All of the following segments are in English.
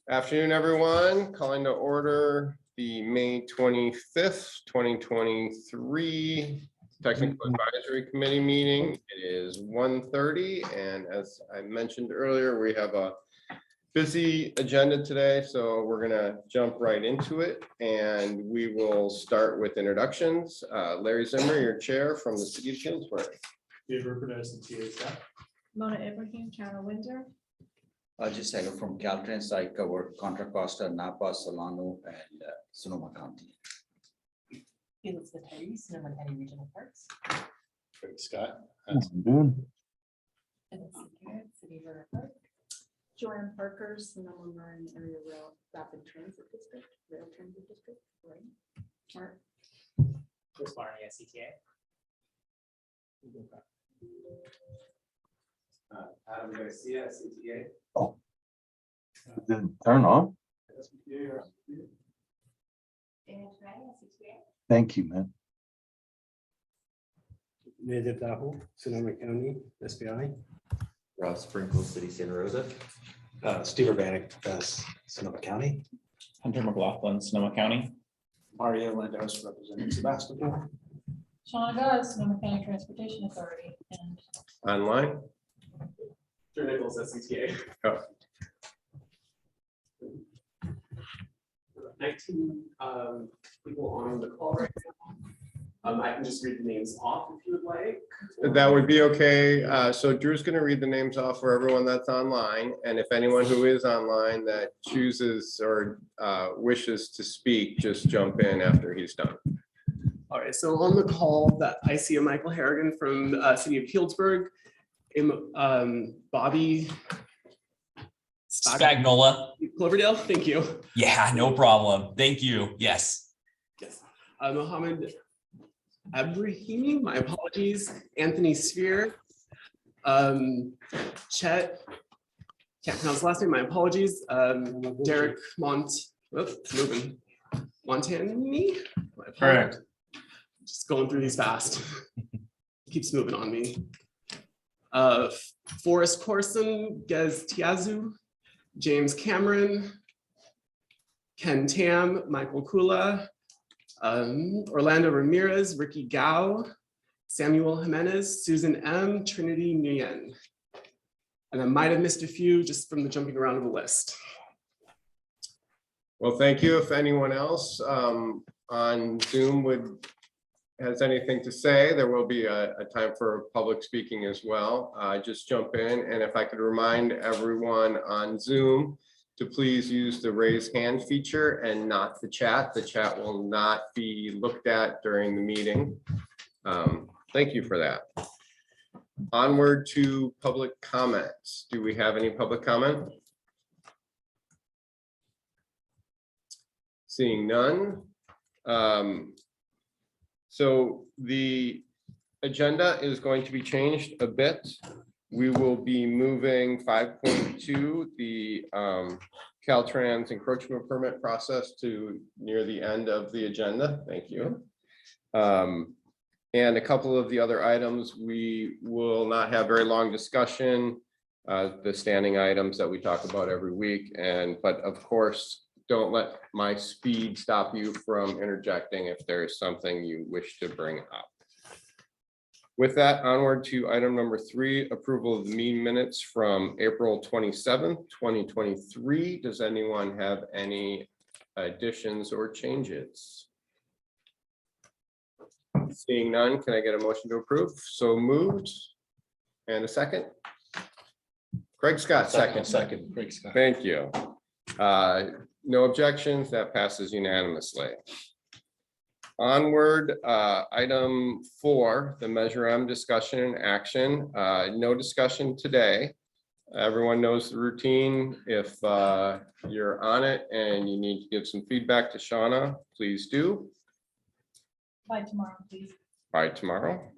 Afternoon, everyone. Calling to order the May 25th, 2023 Technical Advisory Committee meeting. It is 1:30, and as I mentioned earlier, we have a busy agenda today, so we're gonna jump right into it, and we will start with introductions. Larry Zimmer, your chair from the City of Hillsborough. Dave Rupert, SCTA staff. Mona Ibrahim, Channel Windsor. Just hello from Caltrans. I cover Contra Costa, Napa, Solano, and Sonoma County. Elizabeth Harry, Sonoma County Regional Parks. Craig Scott. And City of River Park. Joanne Parker, Sonoma Marin Area Rail Rapid Transit District, Rail Transit District, right? Mark. Chris Barney, SCTA. Adam Garcia, SCTA. Oh, it didn't turn on. And SCTA. Thank you, man. Native Tahoe, Sonoma County, SBI. Rob Sprinkle, City Santa Rosa. Steve Urbanic, Sonoma County. Hunter McLaughlin, Sonoma County. Mario Landos representing Sebastopol. Shauna Guz, Sonoma County Transportation Authority, and Online. Drew Nichols, SCTA. Oh. 19 people on the call right now. I can just read the names off if you would like. That would be okay. So Drew's going to read the names off for everyone that's online. And if anyone who is online that chooses or wishes to speak, just jump in after he's done. All right, so on the call that I see a Michael Harrigan from City of Healdsburg, Bobby Spagnola. Cloverdale, thank you. Yeah, no problem. Thank you. Yes. Yes. Mohammed Abrahimi, my apologies. Anthony Sphere. Chet, can't pronounce the last name, my apologies. Derek Montani. Correct. Just going through these fast. Keeps moving on me. Forrest Corson, Gez Tiazu, James Cameron, Ken Tam, Michael Kula, Orlando Ramirez, Ricky Gao, Samuel Jimenez, Susan M, Trinity Nguyen. And I might have missed a few just from the jumping around of the list. Well, thank you. If anyone else on Zoom has anything to say, there will be a time for public speaking as well. Just jump in, and if I could remind everyone on Zoom to please use the raise hand feature and not the chat. The chat will not be looked at during the meeting. Thank you for that. Onward to public comments. Do we have any public comment? Seeing none. So the agenda is going to be changed a bit. We will be moving 5.2, the Caltrans encroachment permit process, to near the end of the agenda. Thank you. And a couple of the other items, we will not have very long discussion, the standing items that we talk about every week. But of course, don't let my speed stop you from interjecting if there is something you wish to bring up. With that, onward to item number 3, approval of the meeting minutes from April 27th, 2023. Does anyone have any additions or changes? Seeing none, can I get a motion to approve? So moved. And a second? Craig Scott, second. Craig Scott. Thank you. No objections, that passes unanimously. Onward, item 4, the Measure M discussion and action. No discussion today. Everyone knows the routine. If you're on it and you need to give some feedback to Shauna, please do. by tomorrow, please. By tomorrow.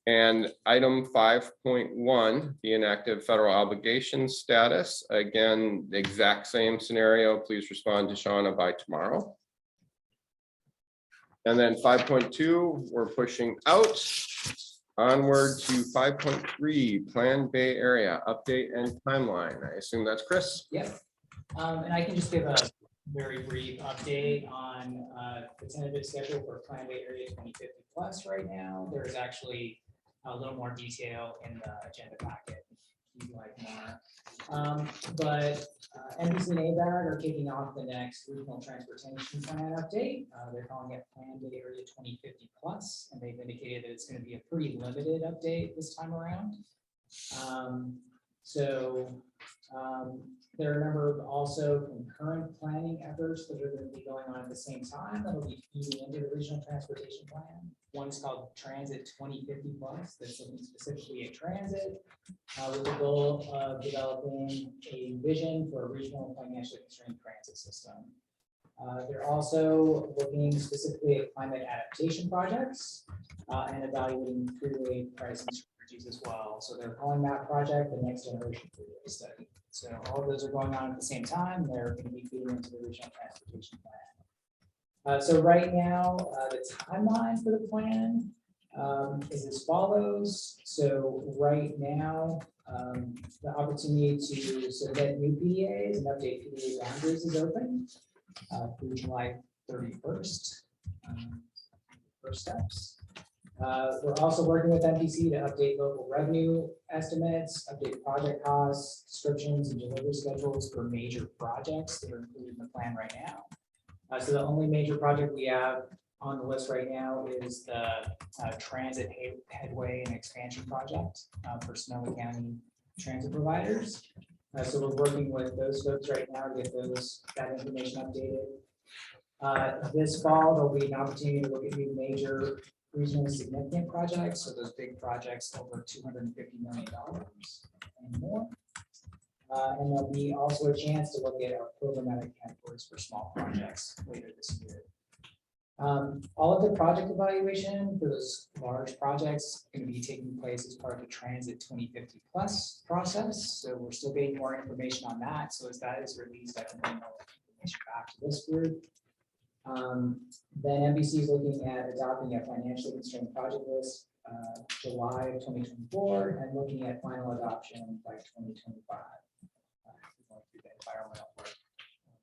And item 5.1, the inactive federal obligation status. Again, the exact same scenario. Please respond to Shauna by tomorrow. And then 5.2, we're pushing out. Onward to 5.3, Plan Bay Area, update and timeline. I assume that's Chris. Yep. And I can just give a very brief update on the tentative schedule for Plan Bay Area 2050 plus right now. There's actually a little more detail in the agenda packet if you'd like more. But NBC and ABAG are kicking off the next regional transportation plan update. They're calling it Plan Bay Area 2050 plus, and they've indicated that it's going to be a pretty limited update this time around. There are a number of also concurrent planning efforts that are going to be going on at the same time that'll be feeding into the regional transportation plan. One is called Transit 2050 plus, that's looking specifically at transit with the goal of developing a vision for a regional financially constrained transit system. They're also looking specifically at climate adaptation projects and evaluating freeway pricing strategies as well. So they're calling that project the next generation freeway study. So all of those are going on at the same time. They're going to be feeding into the regional transportation plan. So right now, the timeline for the plan is as follows. So right now, the opportunity to submit new PDAs and update PDA boundaries is open through July 31st. First steps. We're also working with MPC to update local revenue estimates, update project costs, descriptions, and delivery schedules for major projects that are included in the plan right now. So the only major project we have on the list right now is the transit headway and expansion project for Sonoma County transit providers. So we're working with those folks right now to get that information updated. This fall, there'll be an opportunity to look at new major regionally significant projects, so those big projects over $250 million and more. And there'll be also a chance to look at our programmatic categories for small projects later this year. All of the project evaluation for those large projects are going to be taking place as part of the Transit 2050 plus process. So we're still getting more information on that. So as that is released, I can bring more information back to this group. Then NBC is looking at adopting a financially constrained project list July of 2024 and looking at final adoption by 2025. Going through the environmental work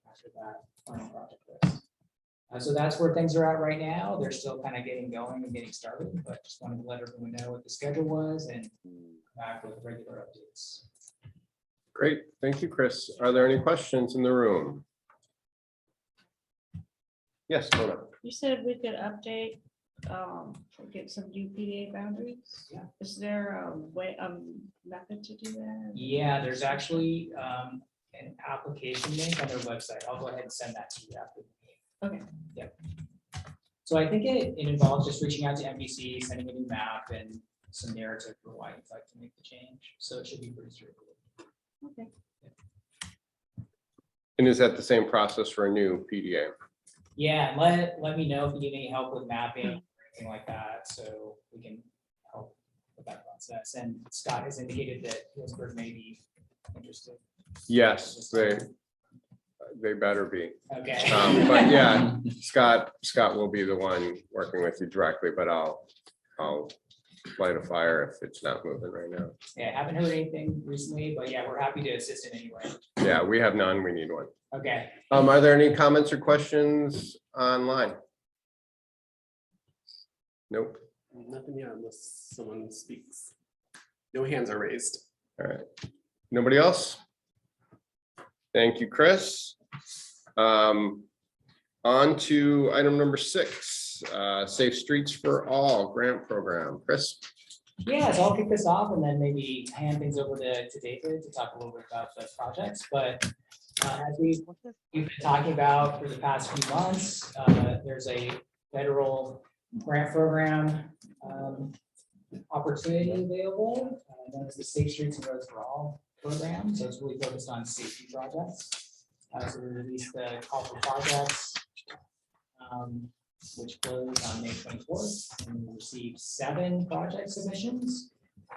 after that final project list. So that's where things are at right now. They're still kind of getting going and getting started, but just wanted to let everyone know what the schedule was and come back with regular updates. Great, thank you, Chris. Are there any questions in the room? Yes, Mona. You said we could update, get some new PDA boundaries. Yeah. Is there a way, method to do that? Yeah, there's actually an application link on their website. I'll go ahead and send that to you after. Okay. Yep. So I think it involves just reaching out to NBC, sending a new map and some narrative for why you'd like to make the change. So it should be pretty straightforward. Okay. And is that the same process for a new PDA? Yeah, let me know if you need any help with mapping or anything like that, so we can help with that process. And Scott has indicated that Hillsburg may be interested. Yes, they better be. Okay. But yeah, Scott will be the one working with you directly, but I'll light a fire if it's not moving right now. Yeah, I haven't heard anything recently, but yeah, we're happy to assist in any way. Yeah, we have none. We need one. Okay. Are there any comments or questions online? Nope. Nothing yet unless someone speaks. No hands are raised. All right. Nobody else? Thank you, Chris. On to item number 6, Safe Streets for All grant program. Chris? Yeah, so I'll kick this off and then maybe hand things over to David to talk a little bit about the projects. But as we've been talking about for the past few months, there's a federal grant program opportunity available. Known as the Safe Streets and Roads for All program. So it's really focused on safety projects. So we released the call for projects, which closed on May 24th, and we received 7 project submissions. I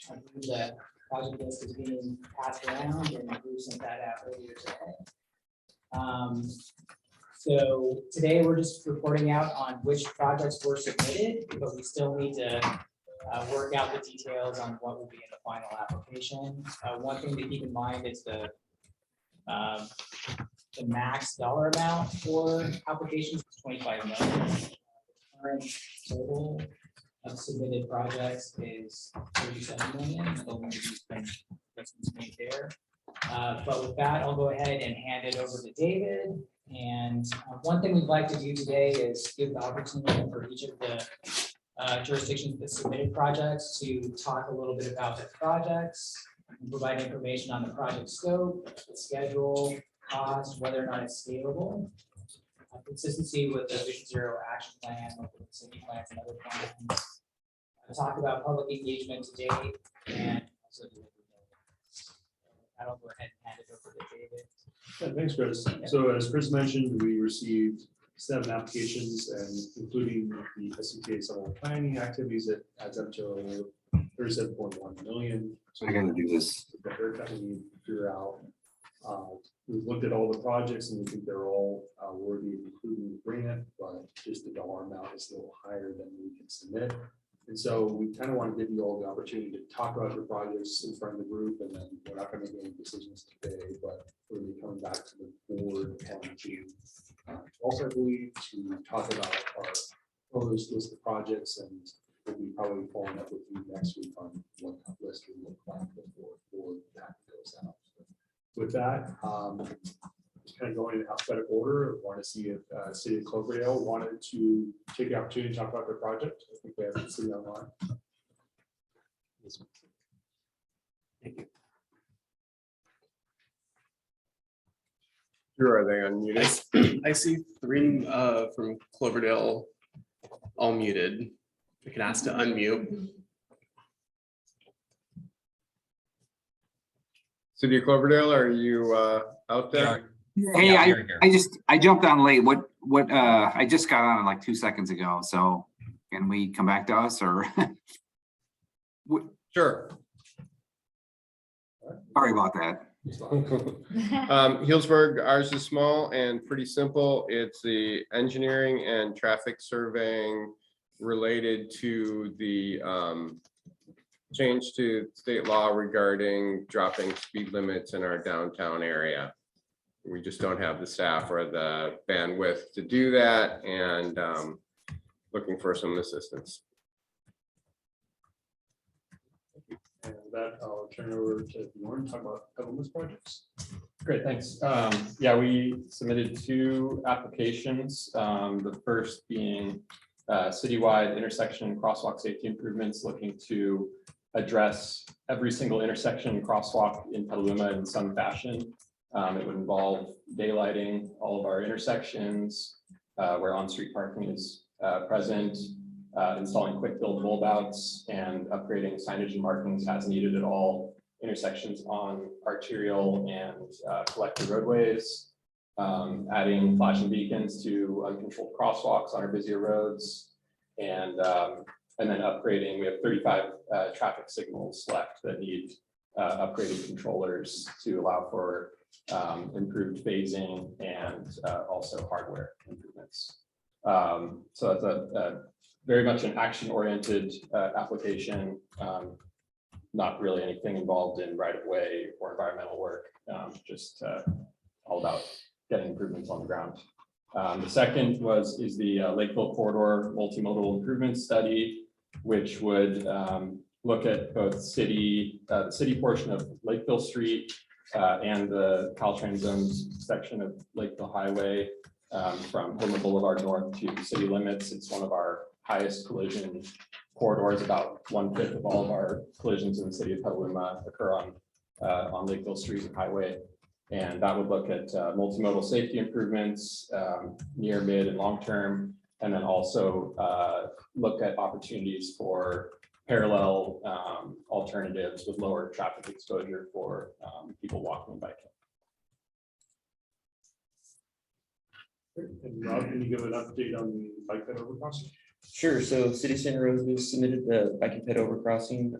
believe the project list is being passed around, and we sent that out earlier today. So today we're just reporting out on which projects were submitted, but we still need to work out the details on what will be in the final application. One thing to keep in mind is the max dollar amount for applications is 25 million. The current total of submitted projects is 37 million. So we're going to do some adjustments made there. But with that, I'll go ahead and hand it over to David. And one thing we'd like to do today is give the opportunity for each of the jurisdictions that submitted projects to talk a little bit about their projects, and provide information on the project scope, the schedule, cost, whether or not it's scalable, consistency with the Vision Zero action plan, with the city plans and other plans, talk about public engagement to date, and also I'll go ahead and hand it over to David. Yeah, thanks, Chris. So as Chris mentioned, we received 7 applications, and including the SCTA summer planning activities, that adds up to 37.1 million. So I gotta do this. the haircut we need to figure out. We've looked at all the projects and we think they're all worthy of including the grant, but just the dollar amount is a little higher than we can submit. And so we kind of want to give you all the opportunity to talk about your projects in front of the group, and then we're not going to make any decisions today, but we'll be coming back to the board on June. Also, I believe to talk about our proposed list of projects, and we'll be probably following up with you next week on what that list will look like before that goes out. With that, just kind of going in alphabetical order, I want to see if City of Cloverdale wanted to take the opportunity to talk about their project. I think they have the city online. Thank you. Sure, are they unmuted? I see 3 from Cloverdale all muted. I can ask to unmute. City of Cloverdale, are you out there? Hey, Yeah, you're here. I jumped on late. I just got on like 2 seconds ago. So can we come back to us or? Sure. Sorry about that. Healdsburg, ours is small and pretty simple. It's the engineering and traffic surveying related to the change to state law regarding dropping speed limits in our downtown area. We just don't have the staff or the bandwidth to do that, and looking for some assistance. And with that, I'll turn it over to Bjorn to talk about a couple of those projects. Great, thanks. Yeah, we submitted 2 applications. The first being citywide intersection and crosswalk safety improvements, looking to address every single intersection and crosswalk in Petaluma in some fashion. It would involve daylighting all of our intersections where on-street parking is present, installing quick build bulb outs, and upgrading signage and markings as needed at all intersections on arterial and collector roadways, adding flashing beacons to uncontrolled crosswalks on our busier roads, and then upgrading. We have 35 traffic signals left that need upgraded controllers to allow for improved phasing and also hardware improvements. So that's a very much an action-oriented application. Not really anything involved in right-of-way or environmental work, just all about getting improvements on the ground. The second is the Lakeville Corridor Multimodal Improvement Study, which would look at both the city portion of Lakeville Street and the Caltrans zoned section of Lakeville Highway from Homer Boulevard north to city limits. It's one of our highest collision corridors. About 1/5 of all of our collisions in the city of Petaluma occur on Lakeville Street and Highway. And that would look at multimodal safety improvements, near, mid, and long term, and then also look at opportunities for parallel alternatives with lower traffic exposure for people walking and biking. And Rob, can you give an update on the bike ped overcrossing? Sure. So City Center Road, we submitted the bike and ped overcrossing,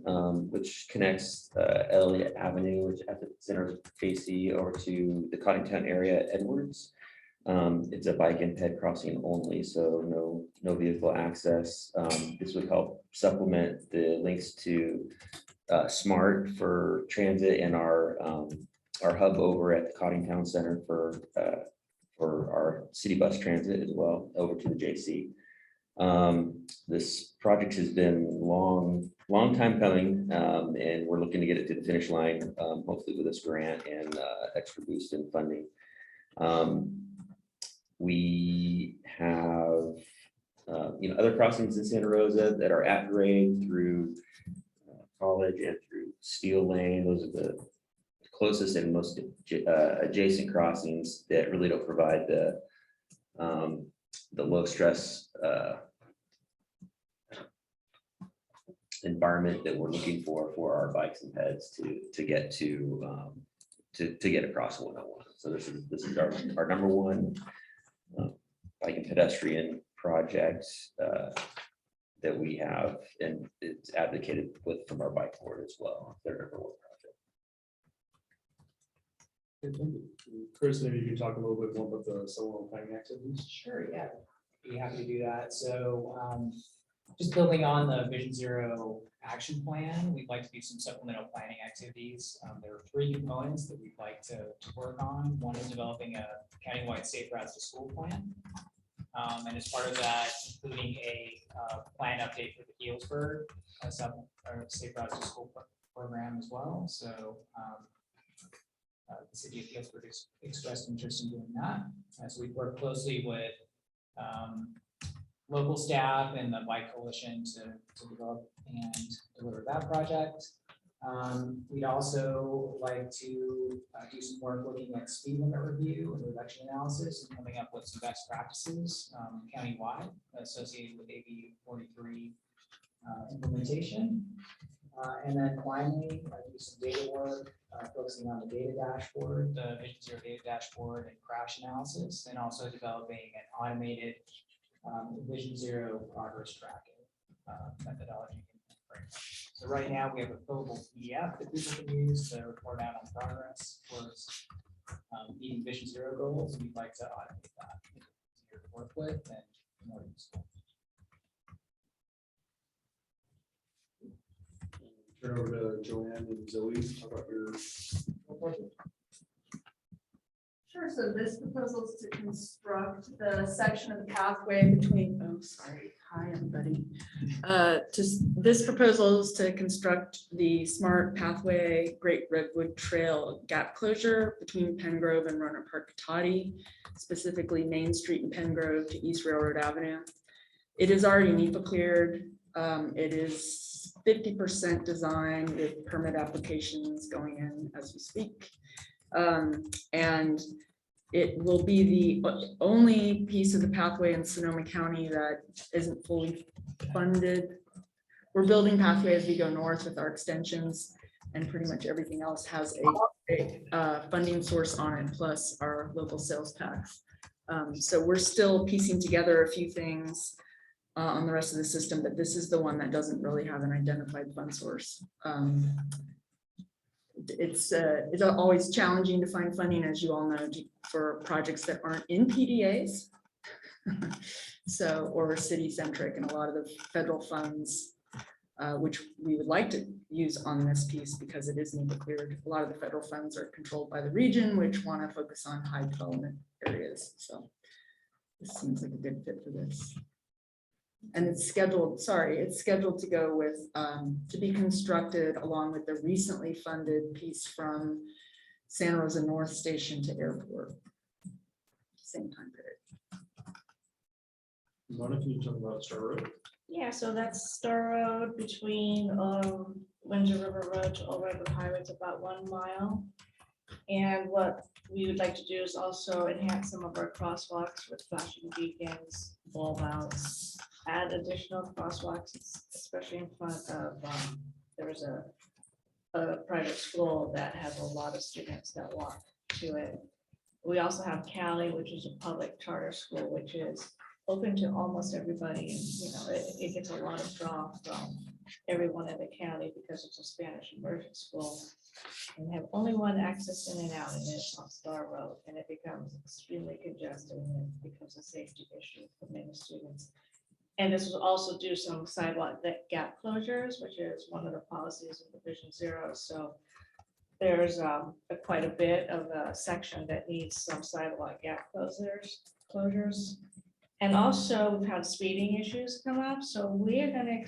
which connects Elliott Avenue, which at the center of Casey, over to the Cottingtown area at Edwards. It's a bike and ped crossing only, so no vehicle access. This would help supplement the links to Smart for transit and our hub over at the Cottingtown Center for our city bus transit as well over to the JC. This project has been long time coming, and we're looking to get it to the finish line, hopefully with this grant and extra boost in funding. We have other crossings in Santa Rosa that are at grade through College and through Steel Lane. Those are the closest and most adjacent crossings that really don't provide the low stress environment that we're looking for our bikes and peds to get to get across 101. So this is our number one bike and pedestrian project that we have, and it's advocated with from our bike board as well. Their number one project. Chris, maybe you can talk a little bit more about the solo planning activities. Sure, yeah, be happy to do that. So just building on the Vision Zero action plan, we'd like to do some supplemental planning activities. There are 3 components that we'd like to work on. One is developing a countywide safe routes to school plan. And as part of that, including a plan update for the Healdsburg safe routes to school program as well. So the city of Healdsburg expressed interest in doing that. As we work closely with local staff and the Bike Coalition to develop and deliver that project. We'd also like to do some work looking at speed limit review and reduction analysis and coming up with some best practices countywide associated with AB 43 implementation. And then finally, do some data work, focusing on the data dashboard, the Vision Zero data dashboard and crash analysis, and also developing an automated Vision Zero progress tracking methodology. So right now we have a fillable PDF that people can use to report out on progress towards meeting Vision Zero goals, and we'd like to automate that. It's easier to work with and more useful. Turn over to Joanne and Zoe, talk about your project. Sure, so this proposal is to construct the section of the pathway between, hi, everybody. This proposal is to construct the smart pathway Great Redwood Trail gap closure between Pengrove and Roanoke Park Cotati, specifically Main Street and Pengrove to East Railroad Avenue. It is already NEPA cleared. It is 50% design with permit applications going in as we speak. And it will be the only piece of the pathway in Sonoma County that isn't fully funded. We're building pathway as we go north with our extensions, and pretty much everything else has a funding source on it, plus our local sales tax. So we're still piecing together a few things on the rest of the system, but this is the one that doesn't really have an identified fund source. It's always challenging to find funding, as you all know, for projects that aren't in PDAs. So, or city centric, and a lot of the federal funds, which we would like to use on this piece because it is NEPA cleared. A lot of the federal funds are controlled by the region, which want to focus on high development areas. So this seems like a good fit for this. And it's scheduled, it's scheduled to go with, to be constructed along with the recently funded piece from Santa Rosa North Station to airport. Same time period. Mona, can you talk about Star Road? Yeah, so that's Star Road between Windsor River Road to Old Redwood Highway. It's about 1 mile. And what we would like to do is also enhance some of our crosswalks with flashing beacons, bulb outs, add additional crosswalks, especially in front of, there was a private school that has a lot of students that walk to it. We also have Cali, which is a public charter school, which is open to almost everybody. And, you know, it gets a lot of draw from everyone in the county because it's a Spanish immersion school. And have only one access in and out, and it's on Star Road, and it becomes extremely congested, and it becomes a safety issue for many students. And this will also do some sidewalk gap closures, which is one of the policies of Division 0. So there's quite a bit of a section that needs some sidewalk gap closures. And also we've had speeding issues come up. So we are gonna,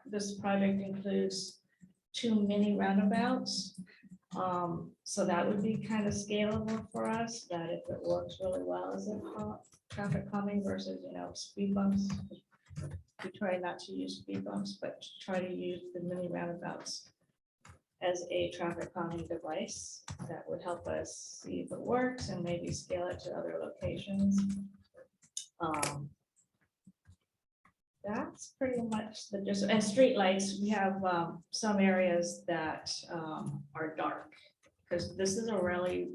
this project includes 2 mini roundabouts. So that would be kind of scalable for us, that if it works really well as a traffic calming versus, speed bumps. We try not to use speed bumps, but try to use the mini roundabouts as a traffic calming device that would help us see if it works and maybe scale it to other locations. That's pretty much the gist. And streetlights, we have some areas that are dark, because this is a really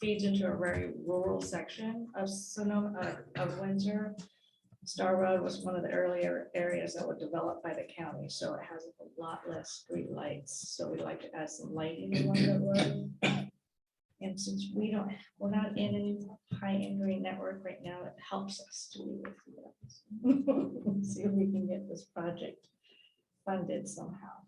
feeds into a very rural section of Sonoma, of Windsor. Star Road was one of the earlier areas that were developed by the county, so it has a lot less street lights. So we like to add some lighting along the road. And since we're not in any high-end green network right now, it helps us to be with see if we can get this project funded somehow.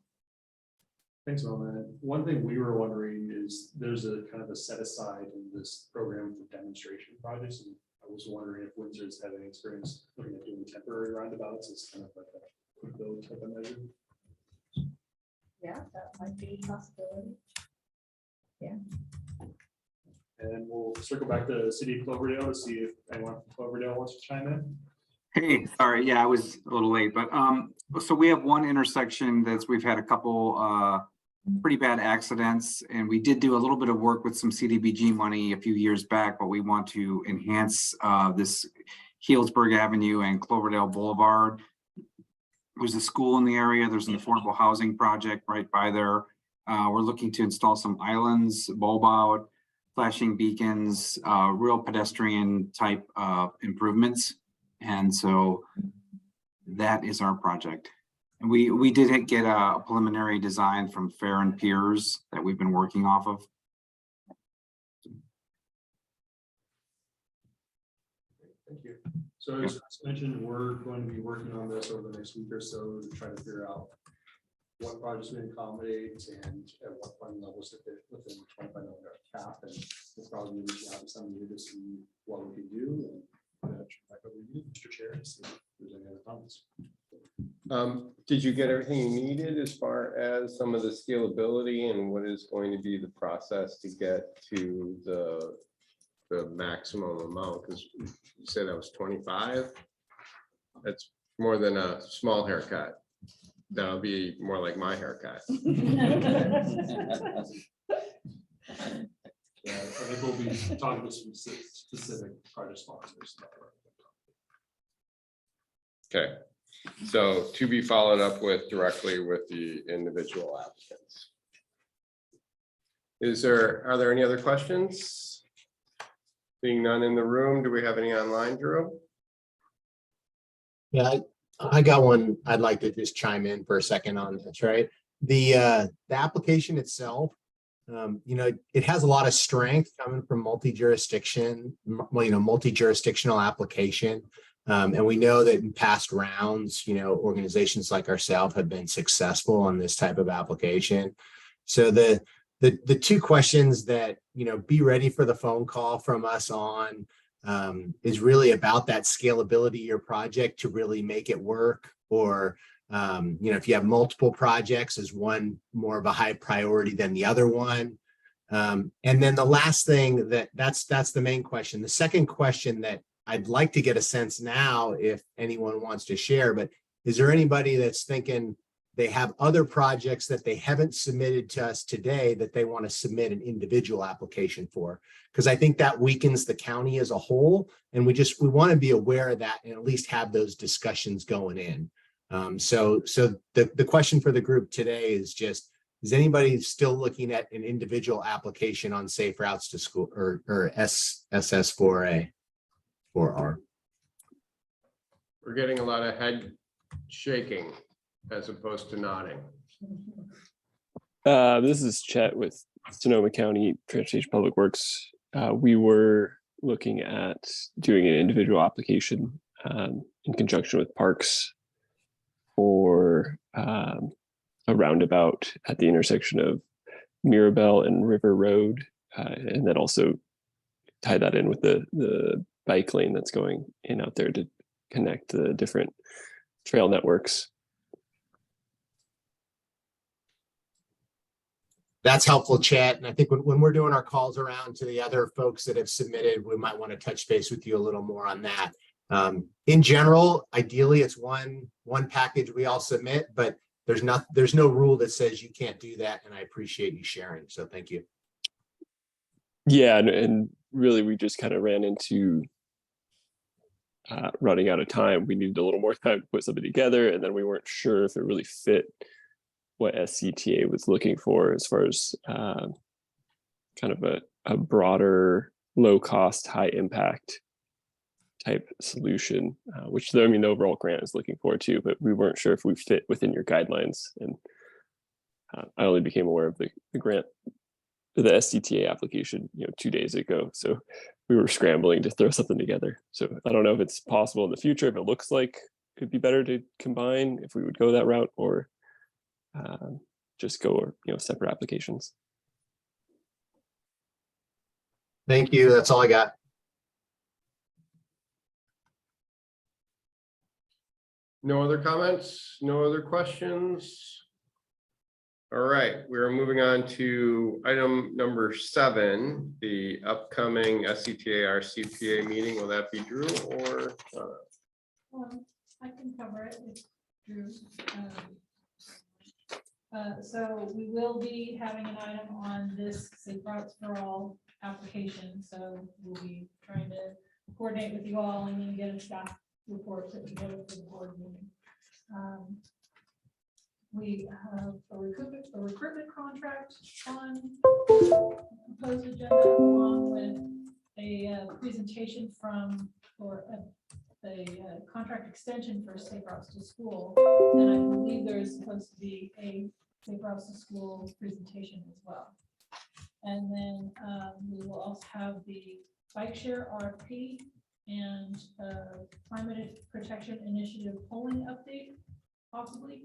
Thanks, Mona. One thing we were wondering is there's a kind of a set aside in this program for demonstration projects. And I was wondering if Windsor's had any experience looking at doing temporary roundabouts as kind of like a quick build type of measure. Yeah, that might be a possibility. Yeah. And we'll circle back to the city of Cloverdale to see if anyone from Cloverdale wants to chime in. Hey, sorry, yeah, I was a little late, but so we have one intersection we've had a couple pretty bad accidents, and we did do a little bit of work with some CDBG money a few years back, but we want to enhance this Healdsburg Avenue and Cloverdale Boulevard. There's a school in the area, there's an affordable housing project right by there. We're looking to install some islands, bulb out, flashing beacons, real pedestrian type improvements. And so that is our project. And we did get a preliminary design from Fair and Peers that we've been working off of. Thank you. So as mentioned, we're going to be working on this over the next week or so to try to figure out what projects we accommodate and at what funding levels to fit within the $25 million cap. And we'll probably be reaching out to some of you to see what we can do. And back over to you, Mr. Chair, to see if there's any other comments. Did you get everything you needed as far as some of the scalability and what is going to be the process to get to the maximum amount? Because you said that was 25. That's more than a small haircut. That'll be more like my haircut. Yeah, I think we'll be talking to some specific project sponsors. Okay, so to be followed up with directly with the individual applicants. Are there any other questions? Seeing none in the room, do we have any online, Drew? Yeah, I got one. I'd like to just chime in for a second on this, right? The application itself, it has a lot of strength coming from multi-jurisdictional application. And we know that in past rounds, organizations like ourselves have been successful on this type of application. So the two questions that, be ready for the phone call from us on is really about that scalability of your project to really make it work, or if you have multiple projects, is one more of a high priority than the other one? And then the last thing that's the main question. The second question that I'd like to get a sense now, if anyone wants to share, but is there anybody that's thinking they have other projects that they haven't submitted to us today that they want to submit an individual application for? Because I think that weakens the county as a whole, and we want to be aware of that and at least have those discussions going in. So the question for the group today is just, is anybody still looking at an individual application on Safe Routes to School or SS4A? 4R. We're getting a lot of head shaking. as opposed to nodding. This is Chet with Sonoma County Transportation Public Works. We were looking at doing an individual application in conjunction with Parks for a roundabout at the intersection of Mirabelle and River Road, and then also tie that in with the bike lane that's going in out there to connect the different trail networks. That's helpful, Chat. And I think when we're doing our calls around to the other folks that have submitted, we might want to touch base with you a little more on that. In general, ideally, it's one package we all submit, but there's no rule that says you can't do that. And I appreciate you sharing. So thank you. Yeah, and really we just kind of ran into running out of time. We needed a little more time to put something together, and then we weren't sure if it really fit what SCTA was looking for as far as kind of a broader, low cost, high impact type solution, which I mean, the overall grant is looking for too, but we weren't sure if we fit within your guidelines. And I only became aware of the grant, the SCTA application, 2 days ago. So we were scrambling to throw something together. So I don't know if it's possible in the future, if it looks like it'd be better to combine, if we would go that route, or just go, separate applications. Thank you. That's all I got. No other comments? No other questions? All right, we're moving on to item number 7, the upcoming SCTA RCPA meeting. Will that be Drew or? I can cover it with Drew. So we will be having an item on this Safe Routes for All application. So we'll be trying to coordinate with you all and then get a staff report put together for the board meeting. We have a recruitment contract on proposed agenda, along with a presentation or a contract extension for Safe Routes to School. And I believe there is supposed to be a Safe Routes to School presentation as well. And then we will also have the bike share RFP and climate protection initiative polling update, possibly.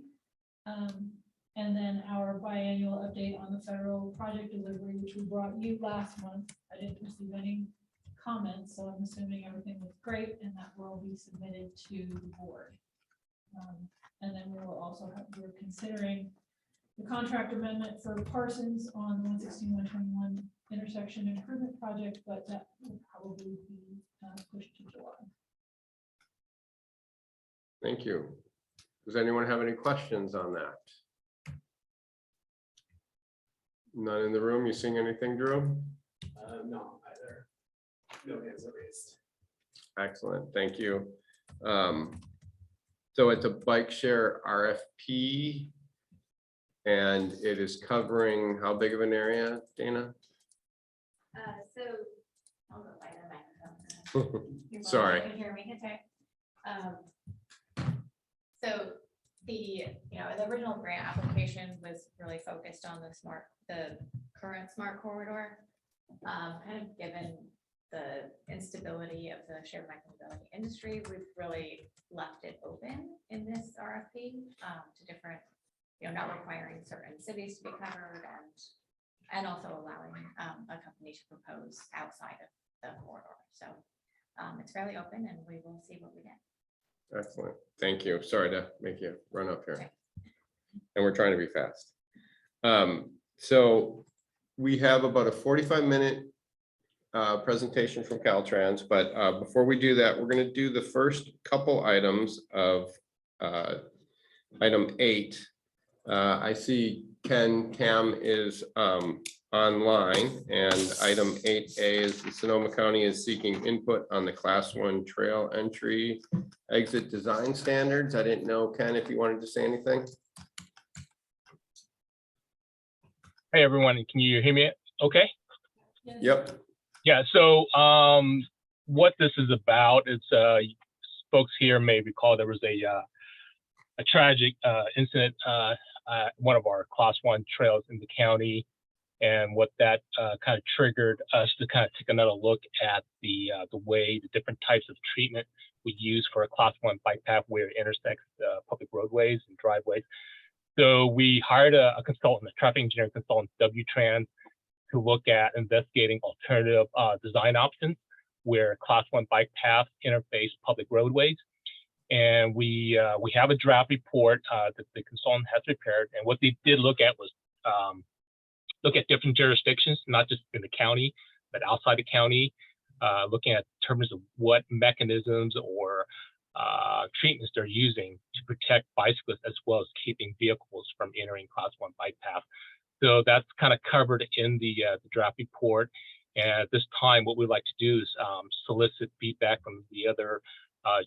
And then our biannual update on the federal project delivery, which we brought you last month. I didn't receive any comments, so I'm assuming everything was great, and that will be submitted to the board. And then we will also we're considering the contract amendment for Parsons on the 116-121 intersection improvement project, but that will probably be pushed to July. Thank you. Does anyone have any questions on that? None in the room. You seeing anything, Drew? No, either. No hands are raised. Excellent. Thank you. So it's a bike share RFP, and it is covering how big of an area, Dana? So I'll go by the microphone. Sorry. You can hear me. It's okay. So the original grant application was really focused on the current smart corridor. Kind of given the instability of the shared micromobility industry, we've really left it open in this RFP to different, not requiring certain cities to be covered, and also allowing a company to propose outside of the corridor. So it's fairly open, and we will see what we get. Excellent. Thank you. Sorry to make you run up here. And we're trying to be fast. So we have about a 45-minute presentation from Caltrans, but before we do that, we're going to do the first couple items of item 8. I see Ken Tam is online, and item 8A is the Sonoma County is seeking input on the Class 1 trail entry exit design standards. I didn't know, Ken, if you wanted to say anything. Hey everyone, can you hear me okay? Yep. Yeah, so what this is about, it's folks here may recall there was a a tragic incident, one of our class 1 trails in the county, and what that kind of triggered us to kind of take another look at the way the different types of treatment we use for a class 1 bike path where it intersects public roadways and driveways. So we hired a consultant, a traffic engineering consultant, WTrans, to look at investigating alternative design options where class 1 bike paths interface public roadways. And we have a draft report that the consultant has prepared. And what they did look at was look at different jurisdictions, not just in the county, but outside the county, looking at terms of what mechanisms or treatments they're using to protect bicyclists as well as keeping vehicles from entering class 1 bike paths. So that's kind of covered in the draft report. And at this time, what we'd like to do is solicit feedback from the other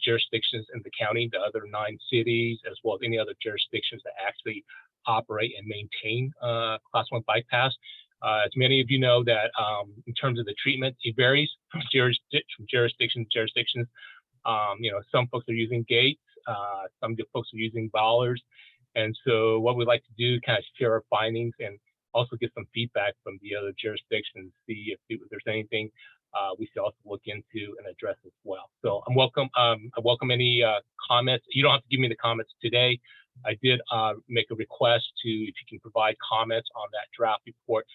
jurisdictions in the county, the other 9 cities, as well as any other jurisdictions that actually operate and maintain class 1 bike paths. As many of you know that in terms of the treatment, it varies from jurisdiction to jurisdiction. Some folks are using gates, some folks are using bollards. And so what we'd like to do, kind of share our findings and also get some feedback from the other jurisdictions, see if there's anything we should also look into and address as well. So I welcome any comments. You don't have to give me the comments today. I did make a request if you can provide comments on that draft report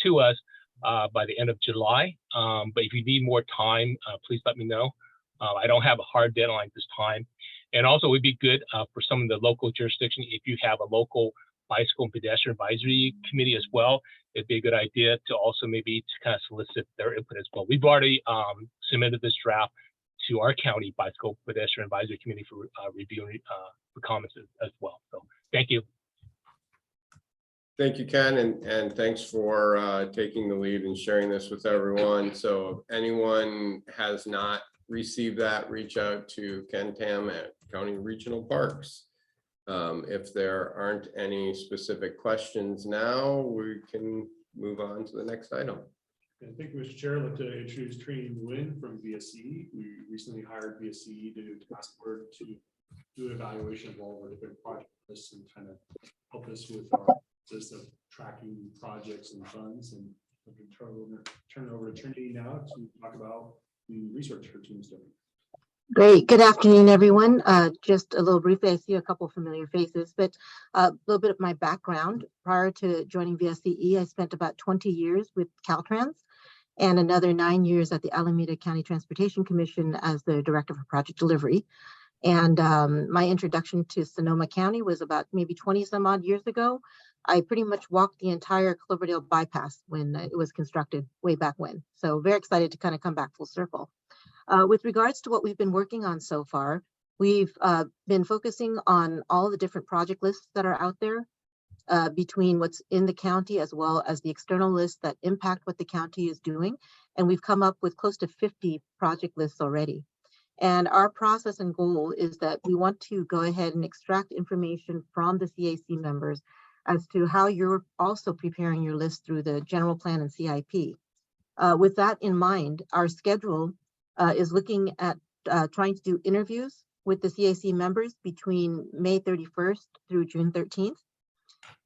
to us by the end of July. But if you need more time, please let me know. I don't have a hard deadline this time. And also, it would be good for some of the local jurisdictions, if you have a local bicycle and pedestrian advisory committee as well, it'd be a good idea to also maybe to kind of solicit their input as well. We've already submitted this draft to our county bicycle pedestrian advisory committee for review for comments as well. So thank you. Thank you, Ken, and thanks for taking the lead and sharing this with everyone. So if anyone has not received that, reach out to Ken Tam at County Regional Parks. If there aren't any specific questions now, we can move on to the next item. Thank you, Mr. Chair. I'd like to introduce Trini Nguyen from VSCE. We recently hired VSCE to task force to do an evaluation of all our different projects and kind of help us with our process of tracking projects and funds. And I can turn it over to Trinity now to talk about the research her team's doing. Great. Good afternoon, everyone. Just a little briefly, I see a couple familiar faces, but a little bit of my background. Prior to joining VSCE, I spent about 20 years with Caltrans and another 9 years at the Alameda County Transportation Commission as the Director for Project Delivery. And my introduction to Sonoma County was about maybe 20 some odd years ago. I pretty much walked the entire Cloverdale bypass when it was constructed way back when. So very excited to kind of come back full circle. With regards to what we've been working on so far, we've been focusing on all the different project lists that are out there between what's in the county as well as the external lists that impact what the county is doing. And we've come up with close to 50 project lists already. And our process and goal is that we want to go ahead and extract information from the CAC members as to how you're also preparing your list through the general plan and CIP. With that in mind, our schedule is looking at trying to do interviews with the CAC members between May 31st through June 13th.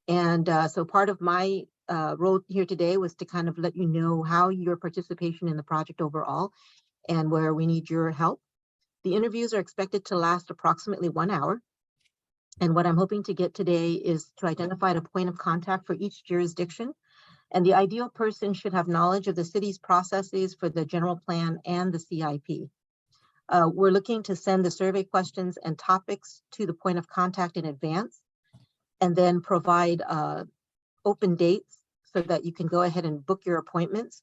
And so part of my role here today was to kind of let you know how your participation in the project overall and where we need your help. The interviews are expected to last approximately 1 hour. And what I'm hoping to get today is to identify a point of contact for each jurisdiction. And the ideal person should have knowledge of the city's processes for the general plan and the CIP. We're looking to send the survey questions and topics to the point of contact in advance, and then provide open dates so that you can go ahead and book your appointments.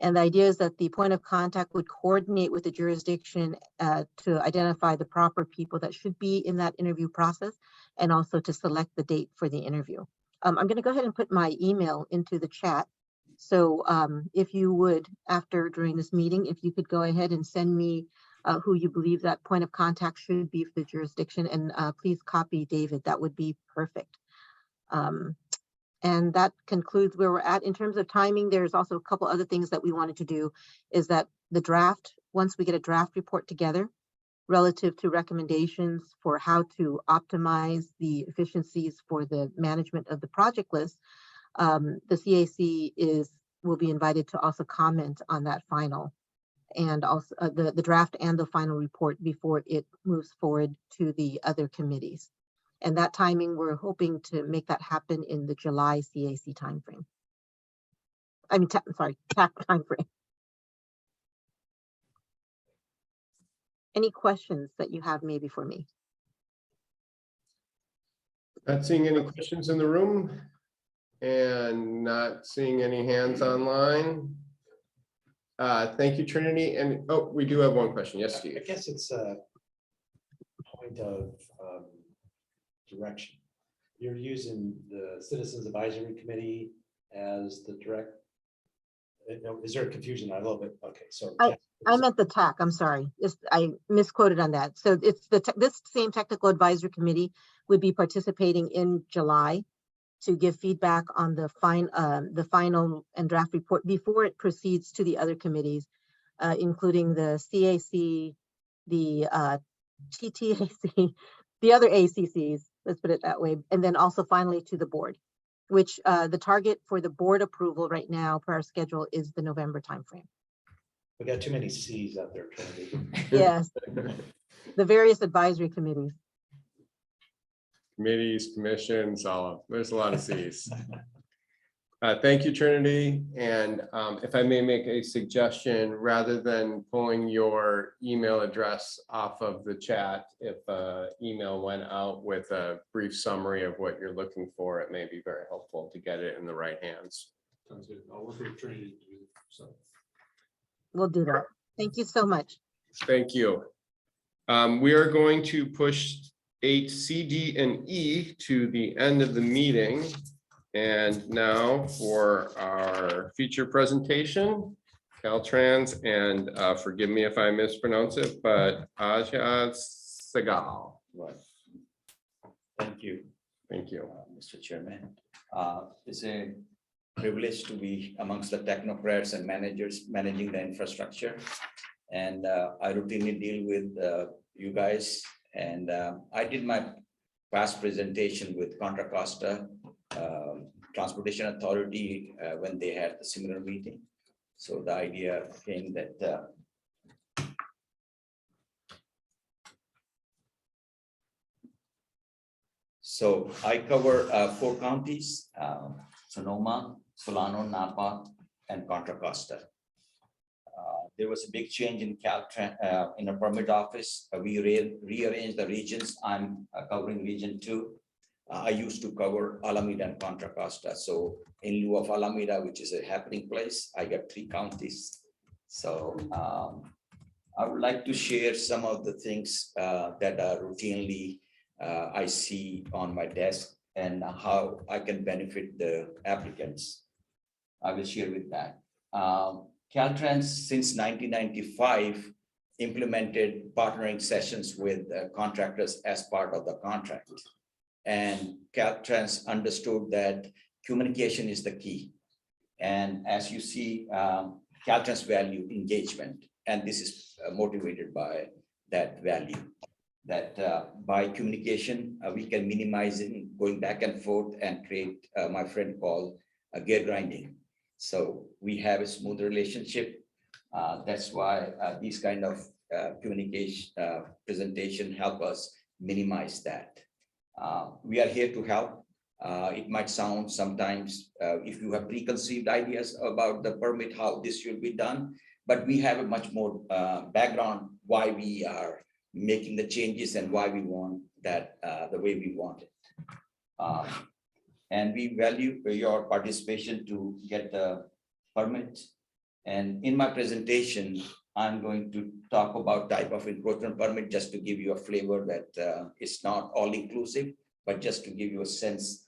And the idea is that the point of contact would coordinate with the jurisdiction to identify the proper people that should be in that interview process, and also to select the date for the interview. I'm going to go ahead and put my email into the chat. So if you would, during this meeting, if you could go ahead and send me who you believe that point of contact should be for the jurisdiction, and please copy David, that would be perfect. And that concludes where we're at. In terms of timing, there's also a couple other things that we wanted to do, is that the draft, once we get a draft report together, relative to recommendations for how to optimize the efficiencies for the management of the project list, the CAC will be invited to also comment on that final and also the draft and the final report before it moves forward to the other committees. And that timing, we're hoping to make that happen in the July CAC timeframe. I mean, sorry, TAC timeframe. Any questions that you have maybe for me? Not seeing any questions in the room and not seeing any hands online. Thank you, Trinity. And oh, we do have one question. Yes, Steve. I guess it's a point of direction. You're using the Citizens Advisory Committee as the direct. Is there a confusion? A little bit. Okay, so I meant the TAC. I'm sorry. I misquoted on that. So it's this same technical advisory committee would be participating in July to give feedback on the final and draft report before it proceeds to the other committees, including the CAC, the TTAC, the other ACCs, let's put it that way, and then also finally to the board, which the target for the board approval right now per our schedule is the November timeframe. we got too many C's out there. Yes, the various advisory committees. Committees, commissions, there's a lot of C's. Thank you, Trinity. And if I may make a suggestion, rather than pulling your email address off of the chat, if email went out with a brief summary of what you're looking for, it may be very helpful to get it in the right hands. Sounds good. I'll work with Trinity. So. We'll do that. Thank you so much. Thank you. We are going to push 8C, D, and E to the end of the meeting. And now for our feature presentation, Caltrans, and forgive me if I mispronounce it, but Ajay Segal. Right. Thank you. Thank you. Mr. Chairman. It's a privilege to be amongst the technocrats and managers managing the infrastructure. And I routinely deal with you guys. And I did my past presentation with Contra Costa Transportation Authority when they had a similar meeting. So the idea came that so I cover 4 counties, Sonoma, Solano, Napa, and Contra Costa. There was a big change in Caltrans in a permit office. We rearranged the regions. I'm covering region 2. I used to cover Alameda and Contra Costa. So in lieu of Alameda, which is a happening place, I got 3 counties. So I would like to share some of the things that are routinely I see on my desk and how I can benefit the applicants. I will share with that. Caltrans since 1995 implemented partnering sessions with contractors as part of the contract. And Caltrans understood that communication is the key. And as you see, Caltrans value engagement, and this is motivated by that value. That by communication, we can minimize going back and forth and create, my friend called gear grinding. So we have a smooth relationship. That's why these kind of communication presentation help us minimize that. We are here to help. It might sound sometimes if you have preconceived ideas about the permit, how this should be done, but we have a much more background why we are making the changes and why we want that the way we want it. And we value your participation to get the permit. And in my presentation, I'm going to talk about type of encroachment permit just to give you a flavor that it's not all inclusive, but just to give you a sense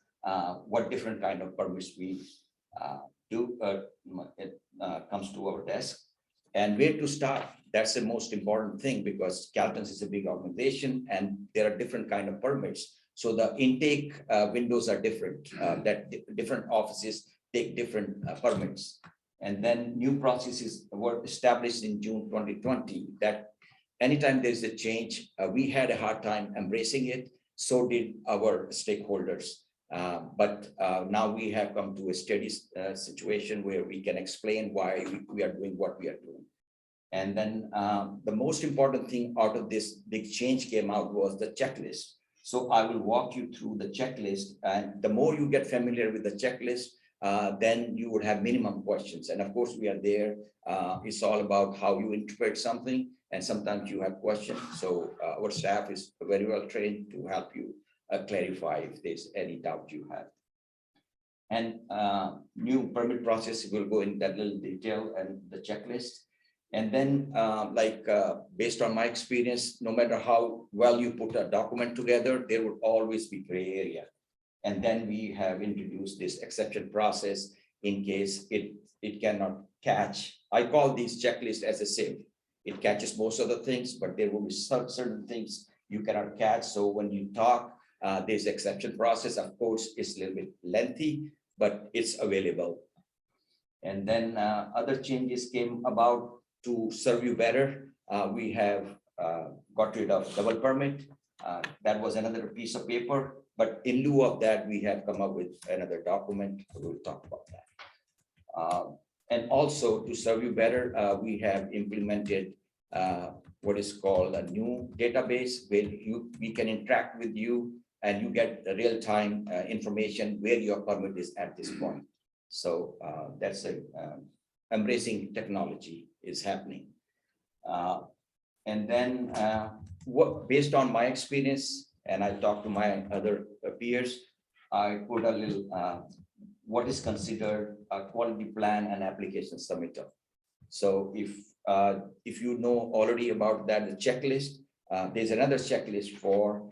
what different kind of permits we do comes to our desk. And where to start, that's the most important thing because Caltrans is a big organization and there are different kind of permits. So the intake windows are different, that different offices take different permits. And then new processes were established in June 2020 that anytime there's a change, we had a hard time embracing it. So did our stakeholders. But now we have come to a steady situation where we can explain why we are doing what we are doing. And then the most important thing out of this big change came out was the checklist. So I will walk you through the checklist, and the more you get familiar with the checklist, then you would have minimum questions. And of course, we are there. It's all about how you interpret something, and sometimes you have questions. So our staff is very well trained to help you clarify if there's any doubt you have. And new permit process will go in that little detail and the checklist. And then based on my experience, no matter how well you put a document together, there would always be gray area. And then we have introduced this exception process in case it cannot catch. I call these checklists as a sieve. It catches most of the things, but there will be certain things you cannot catch. So when you talk, this exception process, of course, is a little bit lengthy, but it's available. And then other changes came about to serve you better. We have got rid of double permit. That was another piece of paper, but in lieu of that, we have come up with another document. We'll talk about that. And also to serve you better, we have implemented what is called a new database where we can interact with you and you get real-time information where your permit is at this point. So that's embracing technology is happening. And then based on my experience, and I talked to my other peers, I put a little what is considered a quality plan and application submitter. So if you know already about that, the checklist, there's another checklist for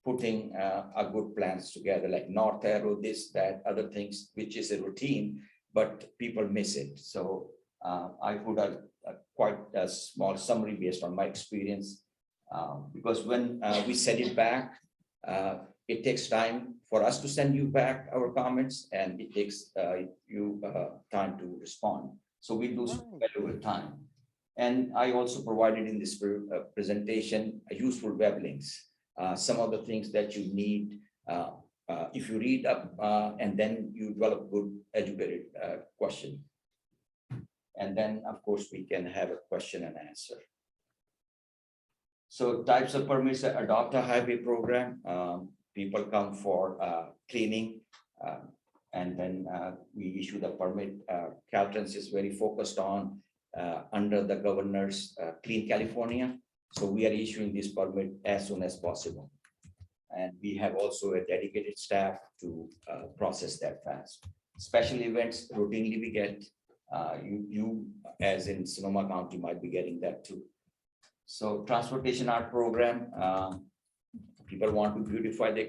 putting a good plans together, like north arrow, this, that, other things, which is a routine, but people miss it. So I put quite a small summary based on my experience, because when we send it back, it takes time for us to send you back our comments, and it takes you time to respond. So we lose valuable time. And I also provided in this presentation a useful web links. Some of the things that you need, if you read up and then you develop good educated question. And then, of course, we can have a question and answer. So types of permits, adopt a highway program. People come for cleaning, and then we issue the permit. Caltrans is very focused on under the governor's Clean California. So we are issuing this permit as soon as possible. And we have also a dedicated staff to process that fast. Special events, routinely we get, you as in Sonoma County might be getting that too. So transportation art program, people want to beautify their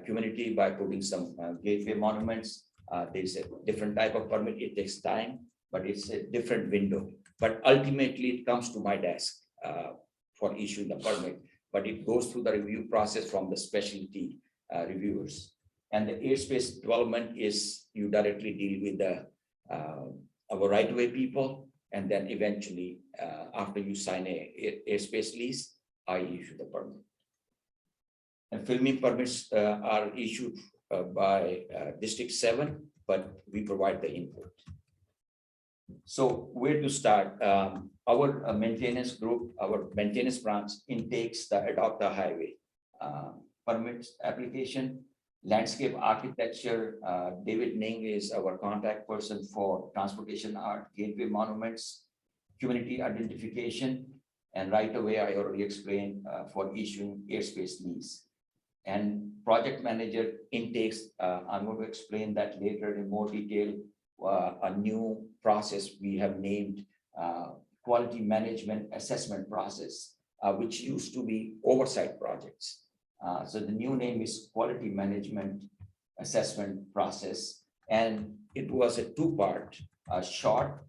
community by putting some gateway monuments. There's a different type of permit. It takes time, but it's a different window. But ultimately, it comes to my desk for issuing the permit. But it goes through the review process from the specialty reviewers. And the airspace development is you directly deal with the our right-of-way people, and then eventually, after you sign a airspace lease, I issue the permit. And filming permits are issued by District 7, but we provide the input. So where to start? Our maintenance group, our maintenance branch intakes the adopt the highway permits application. Landscape architecture, David Ning is our contact person for transportation art, gateway monuments, community identification, and right away I already explained for issuing airspace lease. And project manager intakes, I'm going to explain that later in more detail, a new process we have named quality management assessment process, which used to be oversight projects. So the new name is quality management assessment process. And it was a two-part, short,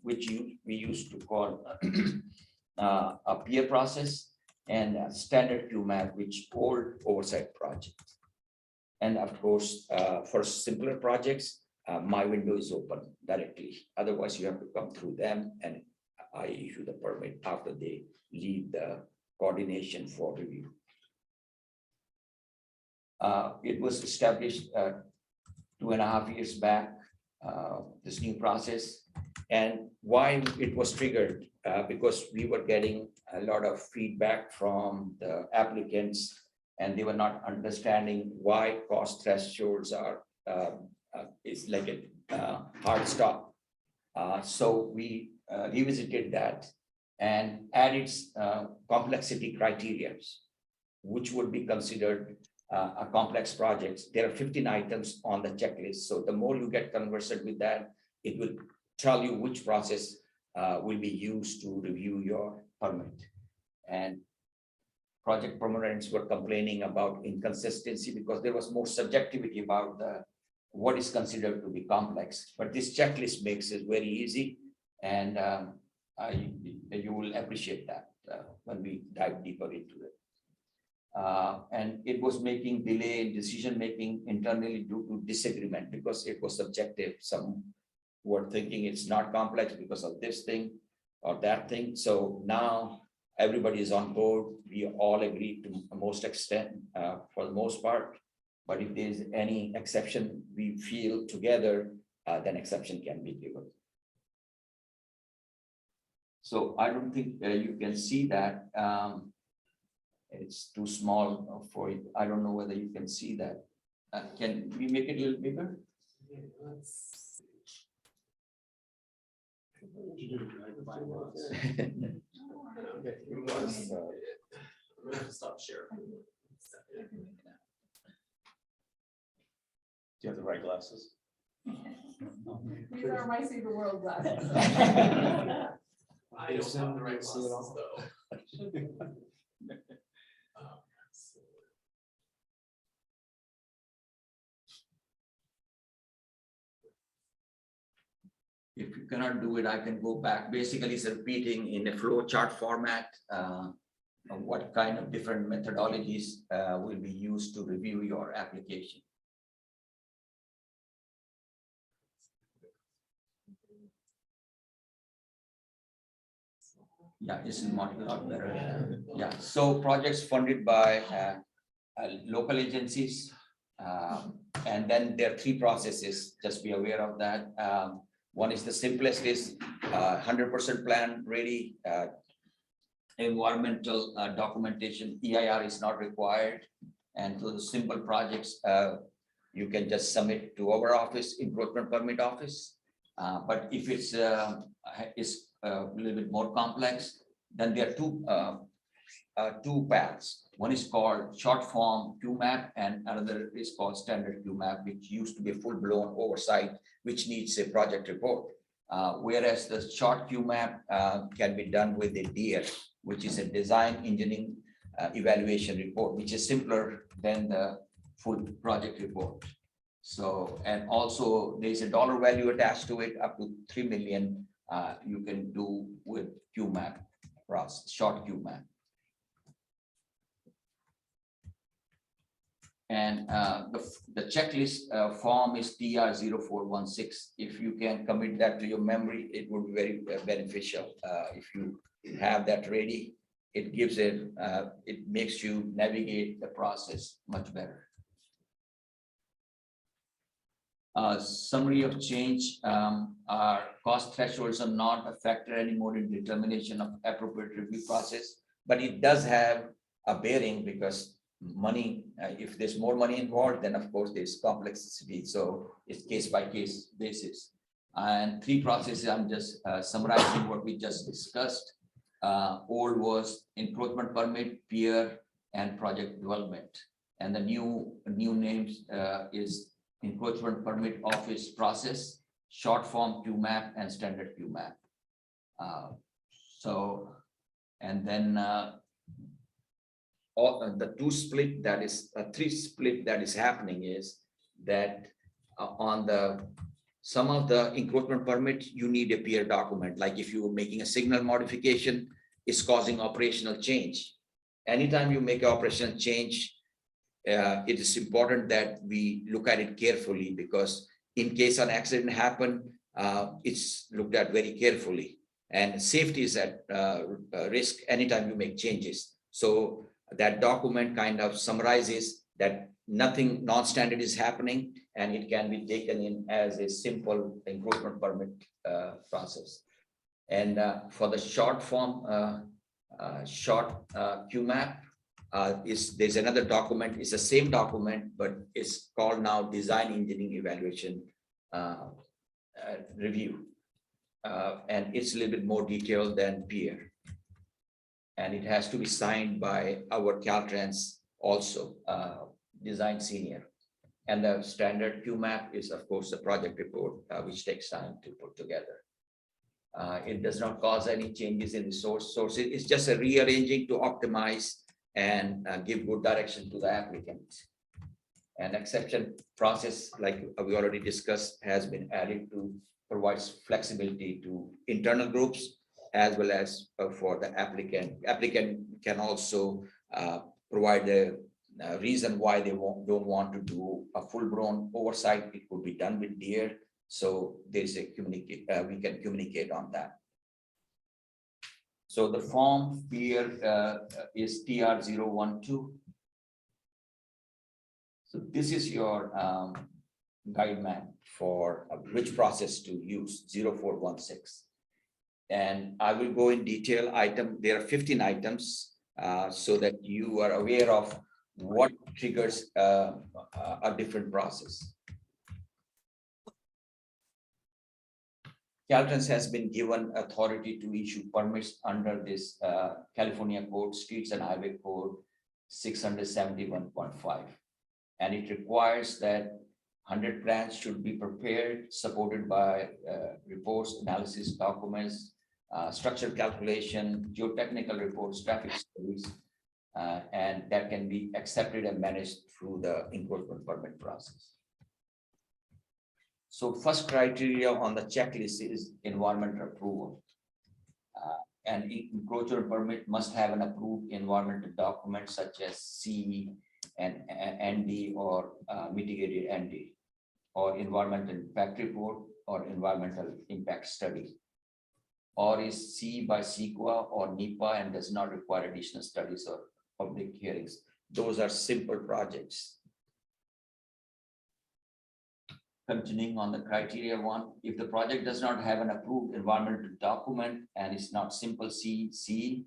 which we used to call a peer process, and a standard QMAP, which old oversight project. And of course, for simpler projects, my window is open directly. Otherwise, you have to come through them, and I issue the permit after they leave the coordination for review. It was established 2.5 years back, this new process. And why it was triggered, because we were getting a lot of feedback from the applicants, and they were not understanding why cost thresholds are, it's like a hard stop. So we revisited that and added complexity criteria, which would be considered a complex project. There are 15 items on the checklist. So the more you get conversant with that, it will tell you which process will be used to review your permit. And project proponents were complaining about inconsistency because there was more subjectivity about what is considered to be complex. But this checklist makes it very easy, and you will appreciate that when we dive deeper into it. And it was making delay in decision-making internally due to disagreement because it was subjective. Some were thinking it's not complex because of this thing or that thing. So now everybody is on board. We all agree to the most extent for the most part. But if there's any exception we feel together, then exception can be given. So I don't think you can see that. It's too small for it. I don't know whether you can see that. Can we make it a little bigger? Stop sharing. Do you have the right glasses? These are my see the world glasses. I don't have the right glasses though. If you cannot do it, I can go back. Basically, it's repeating in a flow chart format what kind of different methodologies will be used to review your application. Yeah, this is not a lot better. Yeah, so projects funded by local agencies, and then there are 3 processes. Just be aware of that. One is the simplest is 100% plan ready. Environmental documentation, EIR is not required. And so the simple projects, you can just submit to our office, encroachment permit office. But if it's a little bit more complex, then there are two paths. One is called short form QMAP and another is called standard QMAP, which used to be a full-blown oversight, which needs a project report. Whereas the short QMAP can be done with a DEER, which is a design engineering evaluation report, which is simpler than the full project report. So, and also there's a dollar value attached to it up to 3 million you can do with QMAP process, short QMAP. And the checklist form is TR0416. If you can commit that to your memory, it would be very beneficial. If you have that ready, it gives it, it makes you navigate the process much better. Summary of change, our cost thresholds are not a factor anymore in determination of appropriate review process, but it does have a bearing because money, if there's more money involved, then of course there's complexity. So it's case by case basis. And 3 processes, I'm just summarizing what we just discussed. Old was encroachment permit, peer, and project development. And the new names is encroachment permit office process, short form QMAP, and standard QMAP. And then the 2 split that is 3 split that is happening is that on some of the encroachment permit, you need a peer document. Like if you were making a signal modification, it's causing operational change. Anytime you make an operational change, it is important that we look at it carefully because in case an accident happened, it's looked at very carefully. and safety is at risk anytime you make changes. So that document kind of summarizes that nothing non-standard is happening, and it can be taken in as a simple encroachment permit process. And for the short form, QMAP, there's another document. It's the same document, but it's called now Design Engineering Evaluation Review. And it's a little bit more detailed than peer. And it has to be signed by our Caltrans also, design senior. And the standard QMAP is, of course, the project report, which takes time to put together. It does not cause any changes in the source. It's just a rearranging to optimize and give good direction to the applicant. An exception process, like we already discussed, has been added to provides flexibility to internal groups as well as for the applicant. Applicant can also provide a reason why they don't want to do a full-blown oversight. It could be done with DEER. So there's a we can communicate on that. So the form here is TR012. So this is your guide map for which process to use, 0416. And I will go in detail item. There are 15 items so that you are aware of what triggers a different process. Caltrans has been given authority to issue permits under this California Code, Streets and Highway Code 671.5. And it requires that 100 plans should be prepared, supported by reports, analysis, documents, structure calculation, geotechnical reports, traffic studies, and that can be accepted and managed through the encroachment permit process. So first criteria on the checklist is environmental approval. And encroachment permit must have an approved environmental document such as CE and ND or mitigated ND, or environmental impact report or environmental impact study, or is CE by CEQA or NEPA and does not require additional studies or public hearings. Those are simple projects. Continuing on the criteria one, if the project does not have an approved environmental document and it's not simple CE,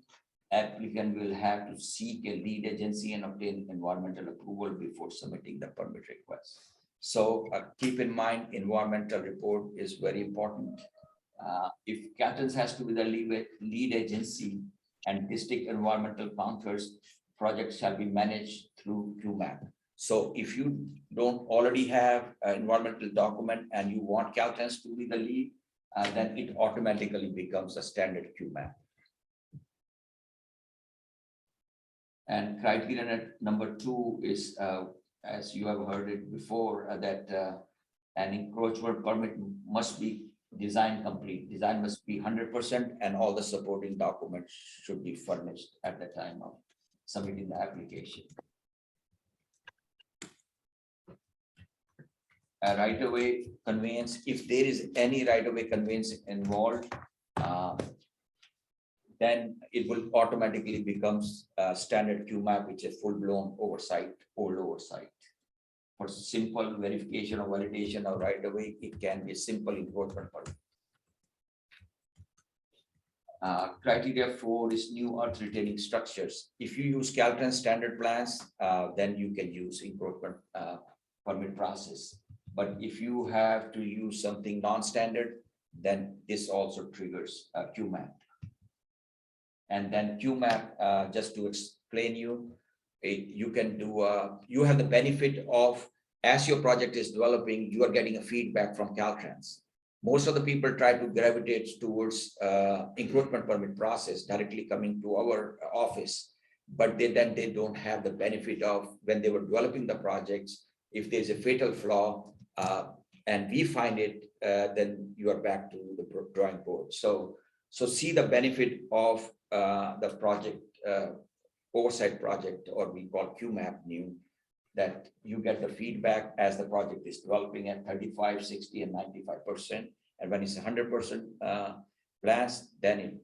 applicant will have to seek a lead agency and obtain environmental approval before submitting the permit request. So keep in mind, environmental report is very important. If Caltrans has to be the lead agency and district environmental counters, projects shall be managed through QMAP. So if you don't already have an environmental document and you want Caltrans to be the lead, then it automatically becomes a standard QMAP. And criteria number 2 is, as you have heard it before, that an encroachment permit must be design complete. Design must be 100% and all the supporting documents should be furnished at the time of submitting the application. A right-of-way conveyance, if there is any right-of-way conveyance involved, then it will automatically becomes standard QMAP, which is full-blown oversight, old oversight. For simple verification or validation of right-of-way, it can be a simple encroachment permit. Criteria 4 is new earth retaining structures. If you use Caltrans standard plans, then you can use encroachment permit process. But if you have to use something non-standard, then this also triggers QMAP. And then QMAP, just to explain you, you can do, you have the benefit of, as your project is developing, you are getting a feedback from Caltrans. Most of the people try to gravitate towards encroachment permit process directly coming to our office, but then they don't have the benefit of when they were developing the projects. If there's a fatal flaw and we find it, then you are back to the drawing board. So see the benefit of the project oversight project, or we call QMAP new, that you get the feedback as the project is developing at 35, 60, and 95%. And when it's 100%, plans, then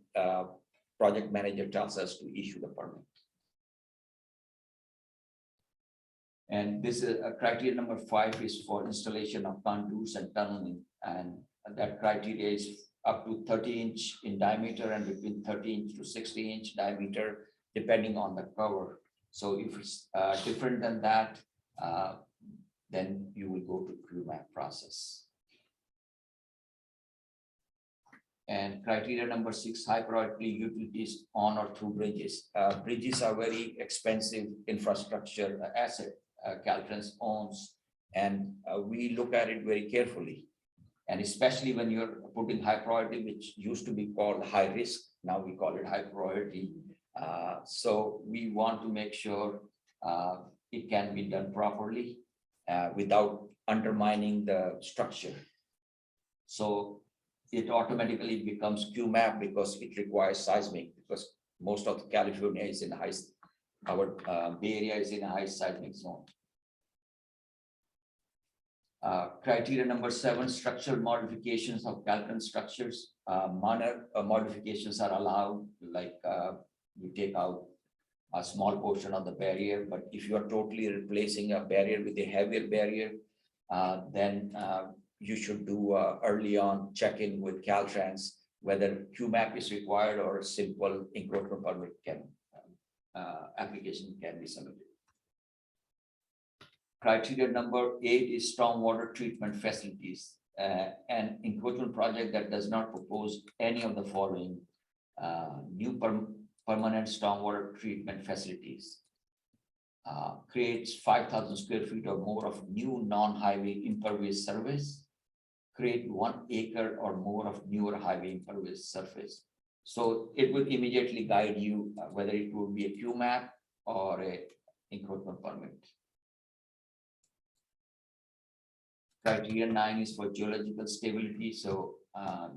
project manager tells us to issue the permit. And this is criteria number 5 is for installation of contours and tunneling, and that criteria is up to 30-inch in diameter and between 30-inch to 60-inch diameter, depending on the cover. So if it's different than that, then you will go to QMAP process. And criteria number 6, high priority utilities on or through bridges. Bridges are very expensive infrastructure asset Caltrans owns, and we look at it very carefully. And especially when you're putting high priority, which used to be called high risk, now we call it high priority. So we want to make sure it can be done properly without undermining the structure. So it automatically becomes QMAP because it requires seismic, because most of California is in high, our Bay Area is in a high seismic zone. Criteria number 7, structural modifications of Caltrans structures. Minor modifications are allowed, like you take out a small portion of the barrier, but if you are totally replacing a barrier with a heavier barrier, then you should do early on check-in with Caltrans whether QMAP is required or a simple encroachment permit application can be submitted. Criteria number 8 is stormwater treatment facilities. An encroachment project that does not propose any of the following: new permanent stormwater treatment facilities, creates 5,000 square feet or more of new non-highway impervious surface, create 1 acre or more of newer highway impervious surface. So it will immediately guide you whether it will be a QMAP or a encroachment permit. Criteria 9 is for geological stability. So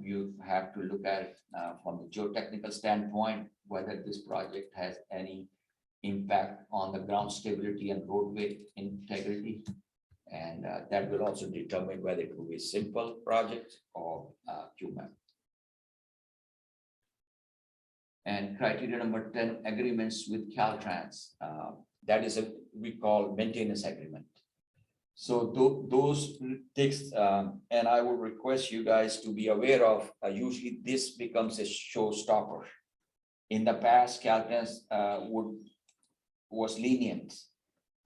you have to look at it from the geotechnical standpoint, whether this project has any impact on the ground stability and roadway integrity. And that will also determine whether it will be a simple project or QMAP. And criteria number 10, agreements with Caltrans. That is we call maintenance agreement. So those takes, and I will request you guys to be aware of, usually this becomes a showstopper. In the past, Caltrans was lenient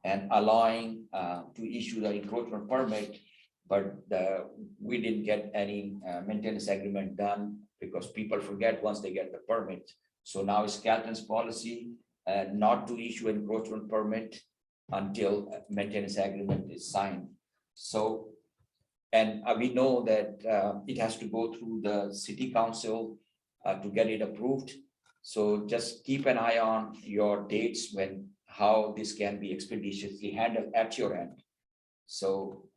and allowing to issue the encroachment permit, but we didn't get any maintenance agreement done because people forget once they get the permit. So now it's Caltrans policy not to issue an encroachment permit until maintenance agreement is signed. So, and we know that it has to go through the city council to get it approved. So just keep an eye on your dates when how this can be expeditiously handled at your end. So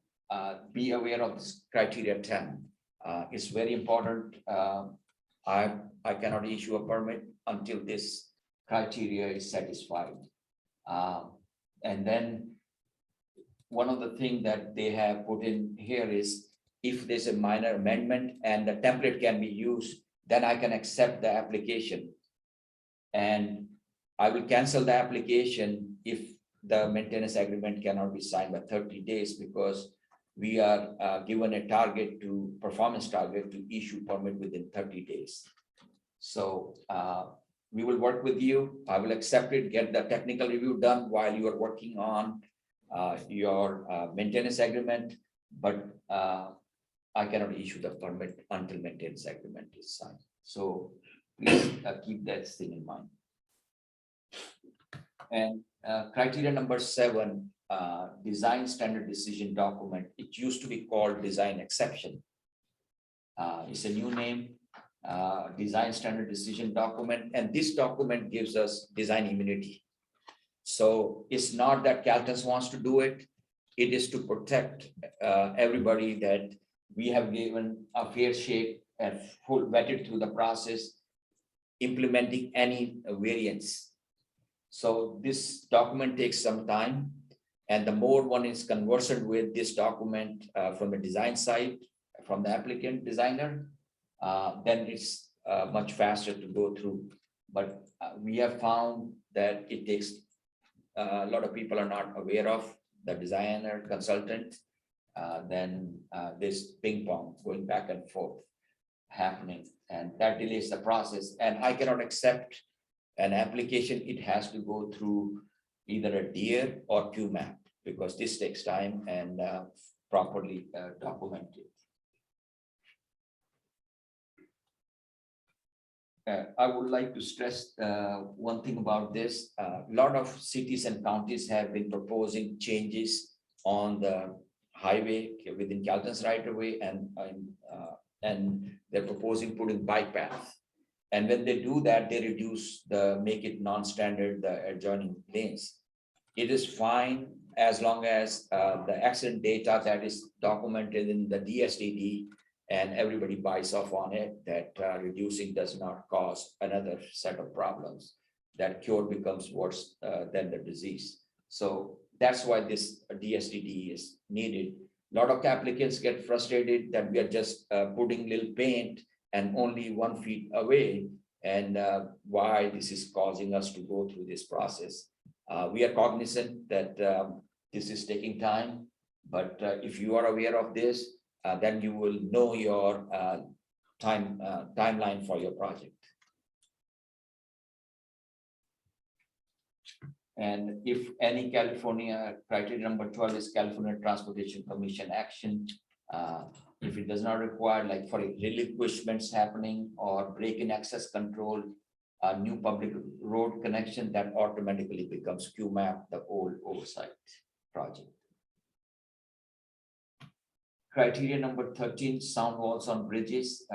be aware of this criteria 10. It's very important. I cannot issue a permit until this criteria is satisfied. And then one of the things that they have put in here is if there's a minor amendment and the template can be used, then I can accept the application. And I will cancel the application if the maintenance agreement cannot be signed by 30 days because we are given a target to performance target to issue permit within 30 days. So we will work with you. I will accept it, get the technical review done while you are working on your maintenance agreement, but I cannot issue the permit until maintenance agreement is signed. So please keep that thing in mind. And criteria number 7, design standard decision document. It used to be called design exception. It's a new name. Design standard decision document, and this document gives us design immunity. So it's not that Caltrans wants to do it, it is to protect everybody that we have given a fair shake and full vetted through the process, implementing any variance. So this document takes some time, and the more one is conversant with this document from the design side, from the applicant designer, then it's much faster to go through. But we have found that it takes, a lot of people are not aware of the designer consultant. Then this ping pong going back and forth happening, and that delays the process. And I cannot accept an application. It has to go through either a DIR or QMAP, because this takes time and properly documented. I would like to stress one thing about this. A lot of cities and counties have been proposing changes on the highway within Caltrans right away, and they're proposing putting bike paths. And when they do that, they make it non-standard, the adjoining lanes. It is fine as long as the accident data that is documented in the DSTD and everybody buys off on it, that reducing does not cause another set of problems, that cure becomes worse than the disease. So that's why this DSTD is needed. A lot of applicants get frustrated that we are just putting little paint and only 1 feet away, and why this is causing us to go through this process. We are cognizant that this is taking time, but if you are aware of this, then you will know your timeline for your project. And if any California, criteria number 12 is California Transportation Commission action. If it does not require, like for relinquishments happening or break-in access control, a new public road connection, that automatically becomes QMAP, the old oversight project. Criteria number 13, sound walls on bridges.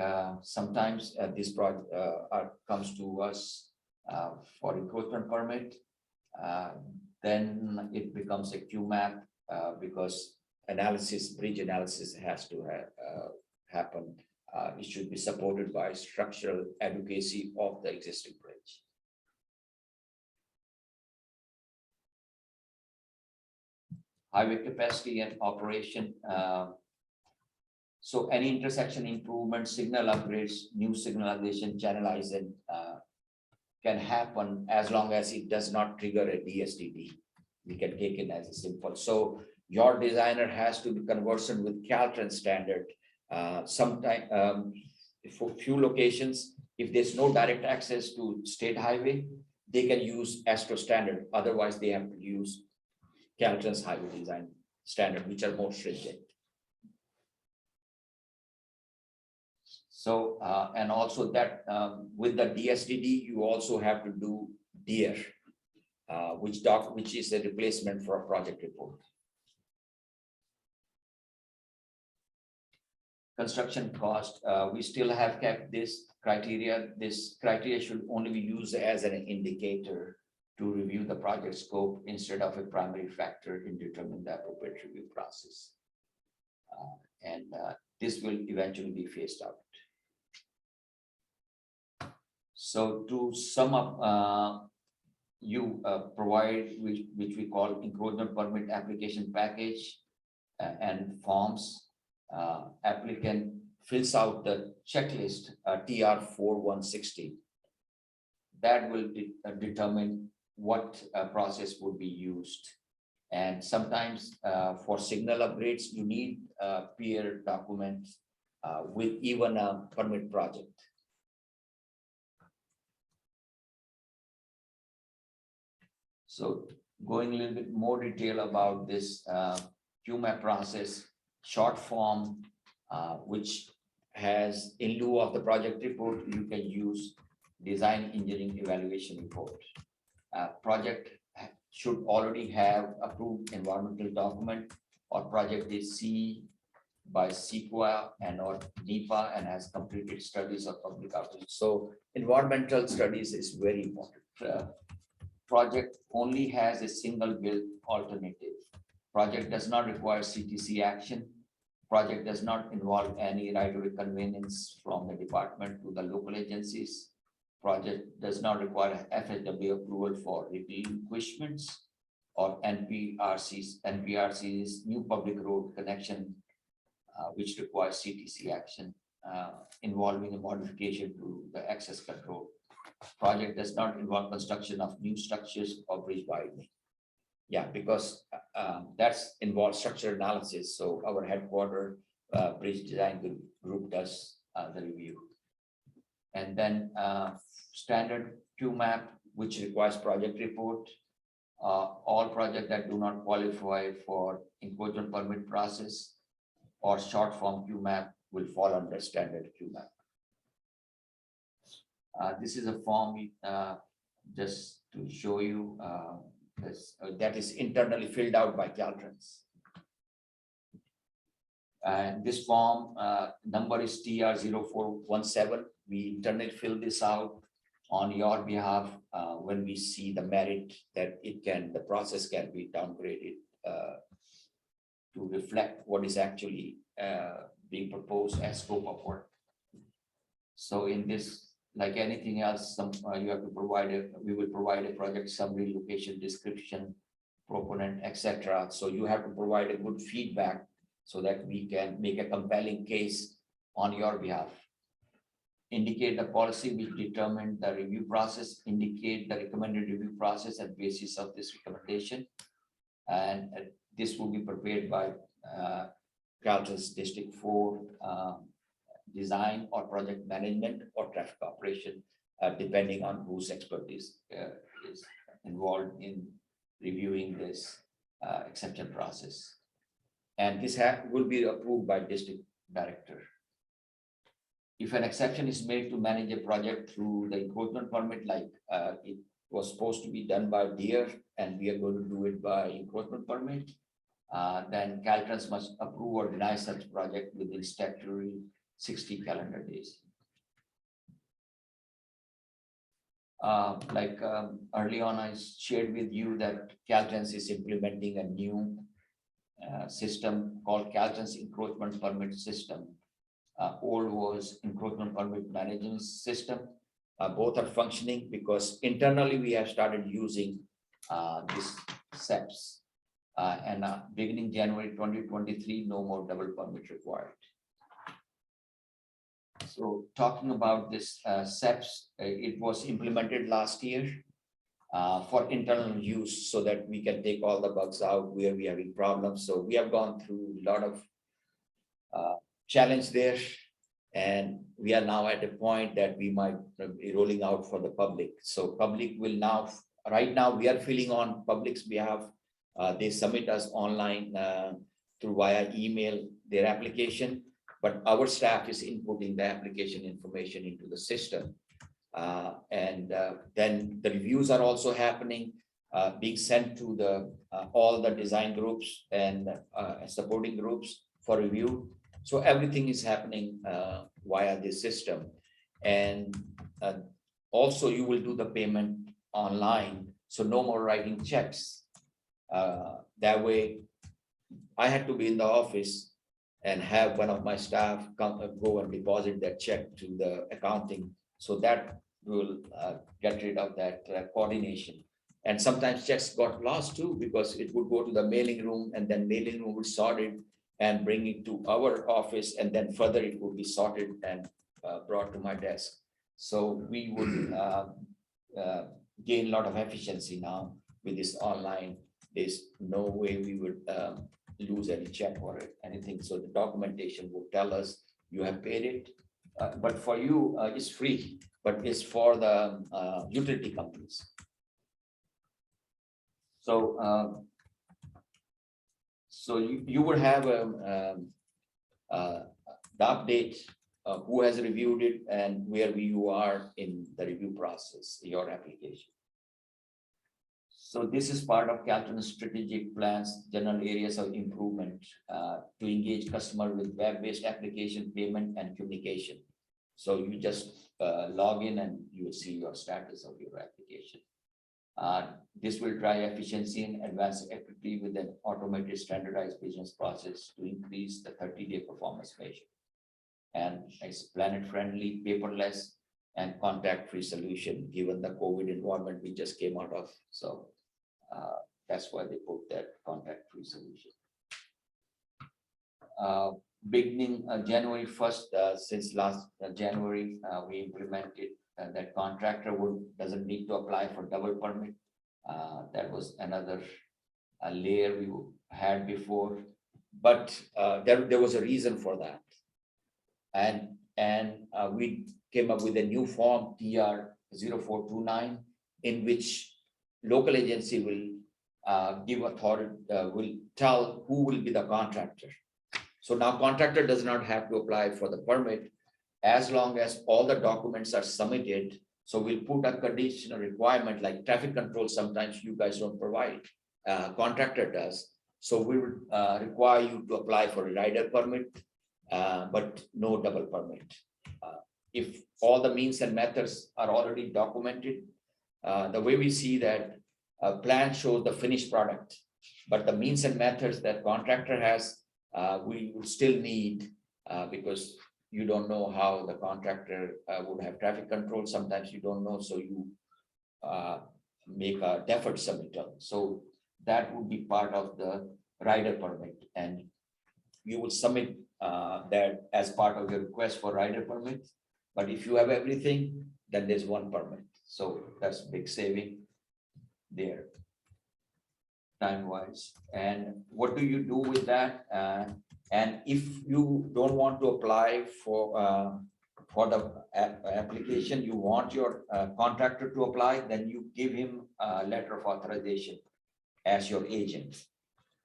Sometimes this project comes to us for encroachment permit. Then it becomes a QMAP because bridge analysis has to happen. It should be supported by structural advocacy of the existing bridge. Highway capacity and operation. So any intersection improvements, signal upgrades, new signalization, channelizing can happen as long as it does not trigger a DSTD. We can take it as a simple. So your designer has to be conversant with Caltrans standard. Sometime for few locations, if there's no direct access to state highway, they can use Astro standard. Otherwise, they have to use Caltrans highway design standard, which are more stringent. So, and also that with the DSTD, you also have to do DIR, which is a replacement for a project report. Construction cost, we still have kept this criteria. This criteria should only be used as an indicator to review the project scope instead of a primary factor in determining the appropriate review process. And this will eventually be phased out. So to sum up, you provide which we call encroachment permit application package and forms. Applicant fills out the checklist TR 4160. That will determine what process would be used. And sometimes for signal upgrades, you need peer documents with even a permit project. So going a little bit more detail about this QMAP process, short form, which has in lieu of the project report, you can use design engineering evaluation report. Project should already have approved environmental document, or project is C by CEQA and or NEPA and has completed studies of public outreach. So environmental studies is very important. Project only has a single build alternative. Project does not require CTC action. Project does not involve any right-of-way convenience from the department to the local agencies. Project does not require FSW approval for relinquishments or NPRC's new public road connection, which requires CTC action. involving a modification to the access control. Project does not involve construction of new structures or bridge widening. Yeah, because that's involved structure analysis. So our headquarter bridge design group does the review. And then standard QMAP, which requires project report. All projects that do not qualify for encroachment permit process or short form QMAP will fall under standard QMAP. This is a form just to show you that is internally filled out by Caltrans. And this form number is TR0417. We internally fill this out on your behalf when we see the merit that the process can be downgraded to reflect what is actually being proposed as scope of work. So in this, like anything else, you have to provide we will provide a project summary, location description, proponent, etc. So you have to provide a good feedback so that we can make a compelling case on your behalf. Indicate the policy which determined the review process, indicate the recommended review process and basis of this recommendation. And this will be prepared by Caltrans District 4 design or project management or traffic operation, depending on whose expertise is involved in reviewing this exception process. And this will be approved by district director. If an exception is made to manage a project through the encroachment permit, like it was supposed to be done by DEER and we are going to do it by encroachment permit, then Caltrans must approve or deny such project within statutory 60 calendar days. Early on, I shared with you that Caltrans is implementing a new system called Caltrans Encroachment Permit System. Old was Encroachment Permit Management System. Both are functioning because internally we have started using these SEPs. And beginning January 2023, no more double permit required. So talking about this SEPs, it was implemented last year for internal use so that we can take all the bugs out where we are having problems. So we have gone through a lot of challenge there. And we are now at a point that we might be rolling out for the public. So public will now, right now we are filling on public's behalf. They submit us online through via email their application, but our staff is inputting the application information into the system. Then the reviews are also happening, being sent to the all the design groups and supporting groups for review. So everything is happening via this system. And also you will do the payment online. So no more writing checks. That way, I had to be in the office and have one of my staff go and deposit that check to the accounting. So that will get rid of that coordination. And sometimes checks got lost too, because it would go to the mailing room and then mailing room would sort it and bring it to our office. And then further it would be sorted and brought to my desk. So we would gain a lot of efficiency now with this online. There's no way we would lose any check or anything. So the documentation will tell us you have paid it, but for you it's free, but it's for the utility companies. So so you will have the update who has reviewed it and where you are in the review process, your application. So this is part of Caltrans strategic plans, general areas of improvement to engage customer with web-based application, payment, and communication. So you just log in and you will see your status of your application. This will drive efficiency and advance equity with an automated standardized business process to increase the 30-day performance measure. And it's planet-friendly, paperless, and contact-free solution given the COVID environment we just came out of. So that's why they put that contact-free solution. beginning January 1st, since last January, we implemented that contractor doesn't need to apply for double permit. That was another layer we had before, but there was a reason for that. And we came up with a new form TR 0429 in which local agency will give authority, will tell who will be the contractor. So now contractor does not have to apply for the permit as long as all the documents are submitted. So we'll put a conditional requirement like traffic control. Sometimes you guys don't provide, contractor does. So we would require you to apply for a rider permit, but no double permit. If all the means and methods are already documented, the way we see that plan shows the finished product, but the means and methods that contractor has, we will still need, because you don't know how the contractor would have traffic control. Sometimes you don't know, so you make a deferred submittal. So that would be part of the rider permit, and you will submit that as part of your request for rider permit. But if you have everything, then there's one permit. So that's big saving there, time-wise. And what do you do with that? And if you don't want to apply for the application, you want your contractor to apply, then you give him a letter of authorization as your agent.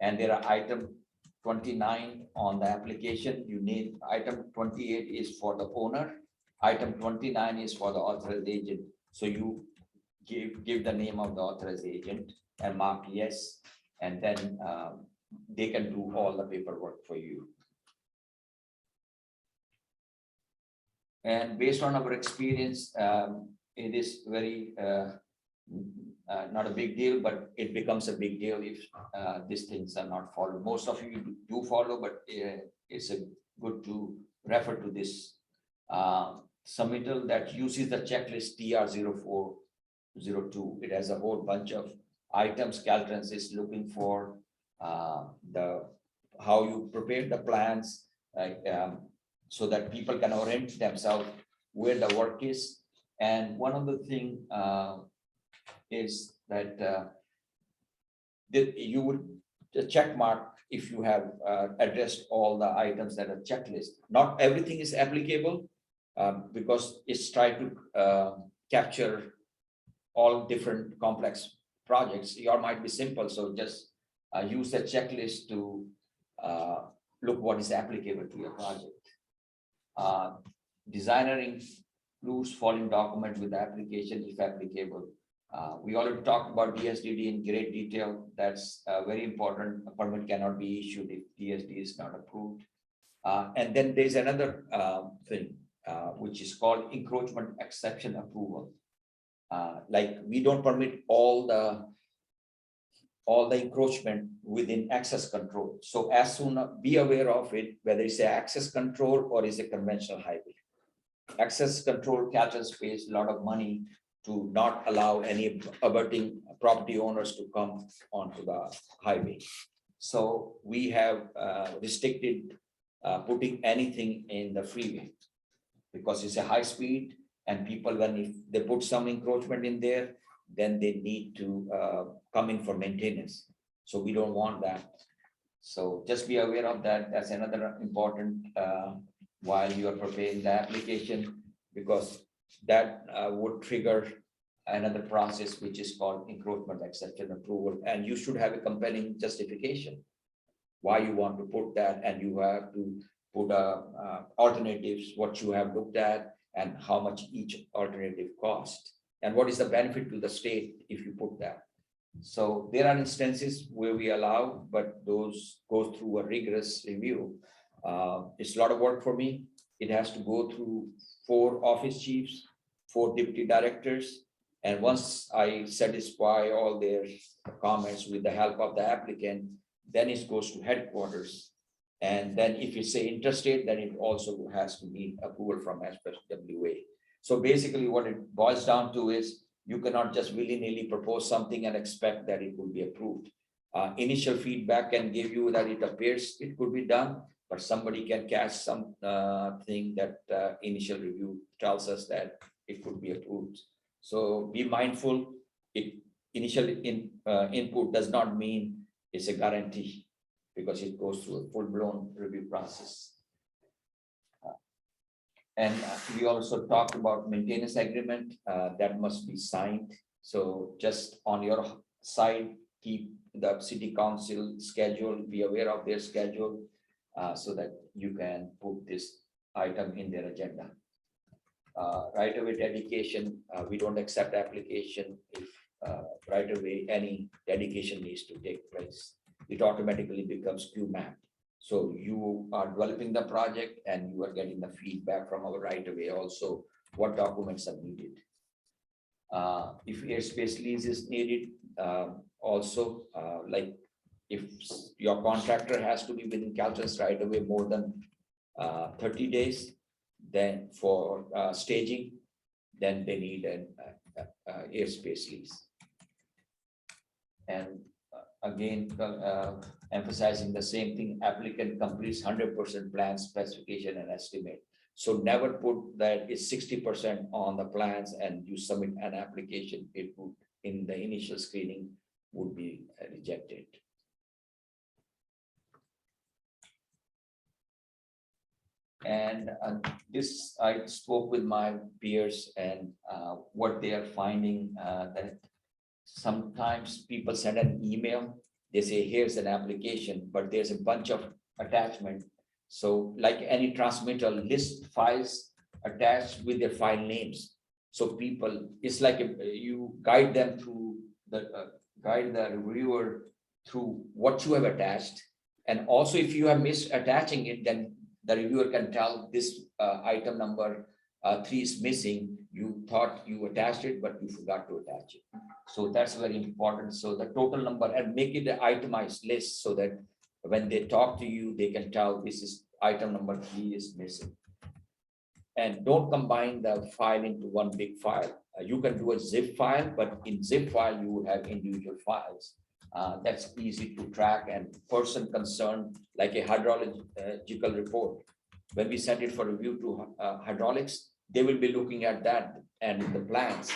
And there are item 29 on the application. You need item 28 is for the owner. Item 29 is for the authorized agent. So you give the name of the authorized agent and mark yes, and then they can do all the paperwork for you. And based on our experience, it is very not a big deal, but it becomes a big deal if these things are not followed. Most of you do follow, but it's good to refer to this submittal that uses the checklist TR 0402. It has a whole bunch of items Caltrans is looking for, how you prepare the plans, so that people can orient themselves where the work is. And one of the thing is that you would check mark if you have addressed all the items that are checklist. Not everything is applicable, because it's trying to capture all different complex projects. Yours might be simple, so just use the checklist to look what is applicable to your project. Designer includes following document with the application if applicable. We already talked about DSDD in great detail. That's very important. A permit cannot be issued if DSD is not approved. And then there's another thing, which is called encroachment exception approval. Like we don't permit all the encroachment within access control. So as soon as be aware of it, whether it's an access control or is a conventional highway. Access control, Caltrans pays a lot of money to not allow any abutting property owners to come onto the highway. So we have restricted putting anything in the freeway because it's a high speed, and people, when if they put some encroachment in there, then they need to come in for maintenance. So we don't want that. So just be aware of that. That's another important while you are preparing the application, because that would trigger another process which is called encroachment exception approval. And you should have a compelling justification why you want to put that, and you have to put alternatives, what you have looked at, and how much each alternative cost, and what is the benefit to the state if you put that. So there are instances where we allow, but those go through a rigorous review. It's a lot of work for me. It has to go through 4 office chiefs, 4 deputy directors. And once I satisfy all their comments with the help of the applicant, then it goes to headquarters. And then if you say interstate, then it also has to need approval from SPWA. So basically what it boils down to is you cannot just willy-nilly propose something and expect that it will be approved. Initial feedback can give you that it appears it could be done, but somebody can catch some thing that initial review tells us that it could be approved. So be mindful, initial input does not mean it's a guarantee because it goes through a full-blown review process. And we also talked about maintenance agreement that must be signed. So just on your side, keep the city council schedule, be aware of their schedule so that you can put this item in their agenda. Right away dedication, we don't accept application if right away any dedication needs to take place. It automatically becomes QMAP. So you are developing the project and you are getting the feedback from our right away also what documents are needed. If airspace lease is needed, also like if your contractor has to be within Caltrans right away more than 30 days, then for staging, then they need an airspace lease. And again, emphasizing the same thing, applicant completes 100% plan specification and estimate. So never put that it's 60% on the plans and you submit an application, it would in the initial screening would be rejected. And this, I spoke with my peers and what they are finding that sometimes people send an email, they say, here's an application, but there's a bunch of attachment. So like any transmitter, list files attached with their file names. So people, it's like you guide them through the, guide the reviewer through what you have attached. And also if you have missed attaching it, then the reviewer can tell this item number 3 is missing. You thought you attached it, but you forgot to attach it. So that's very important. So the total number and make it an itemized list so that when they talk to you, they can tell this is item number 3 is missing. And don't combine the file into one big file. You can do a zip file, but in zip file, you will have individual files. That's easy to track and person concerned, like a hydrological report. When we send it for review to hydraulics, they will be looking at that and the plans,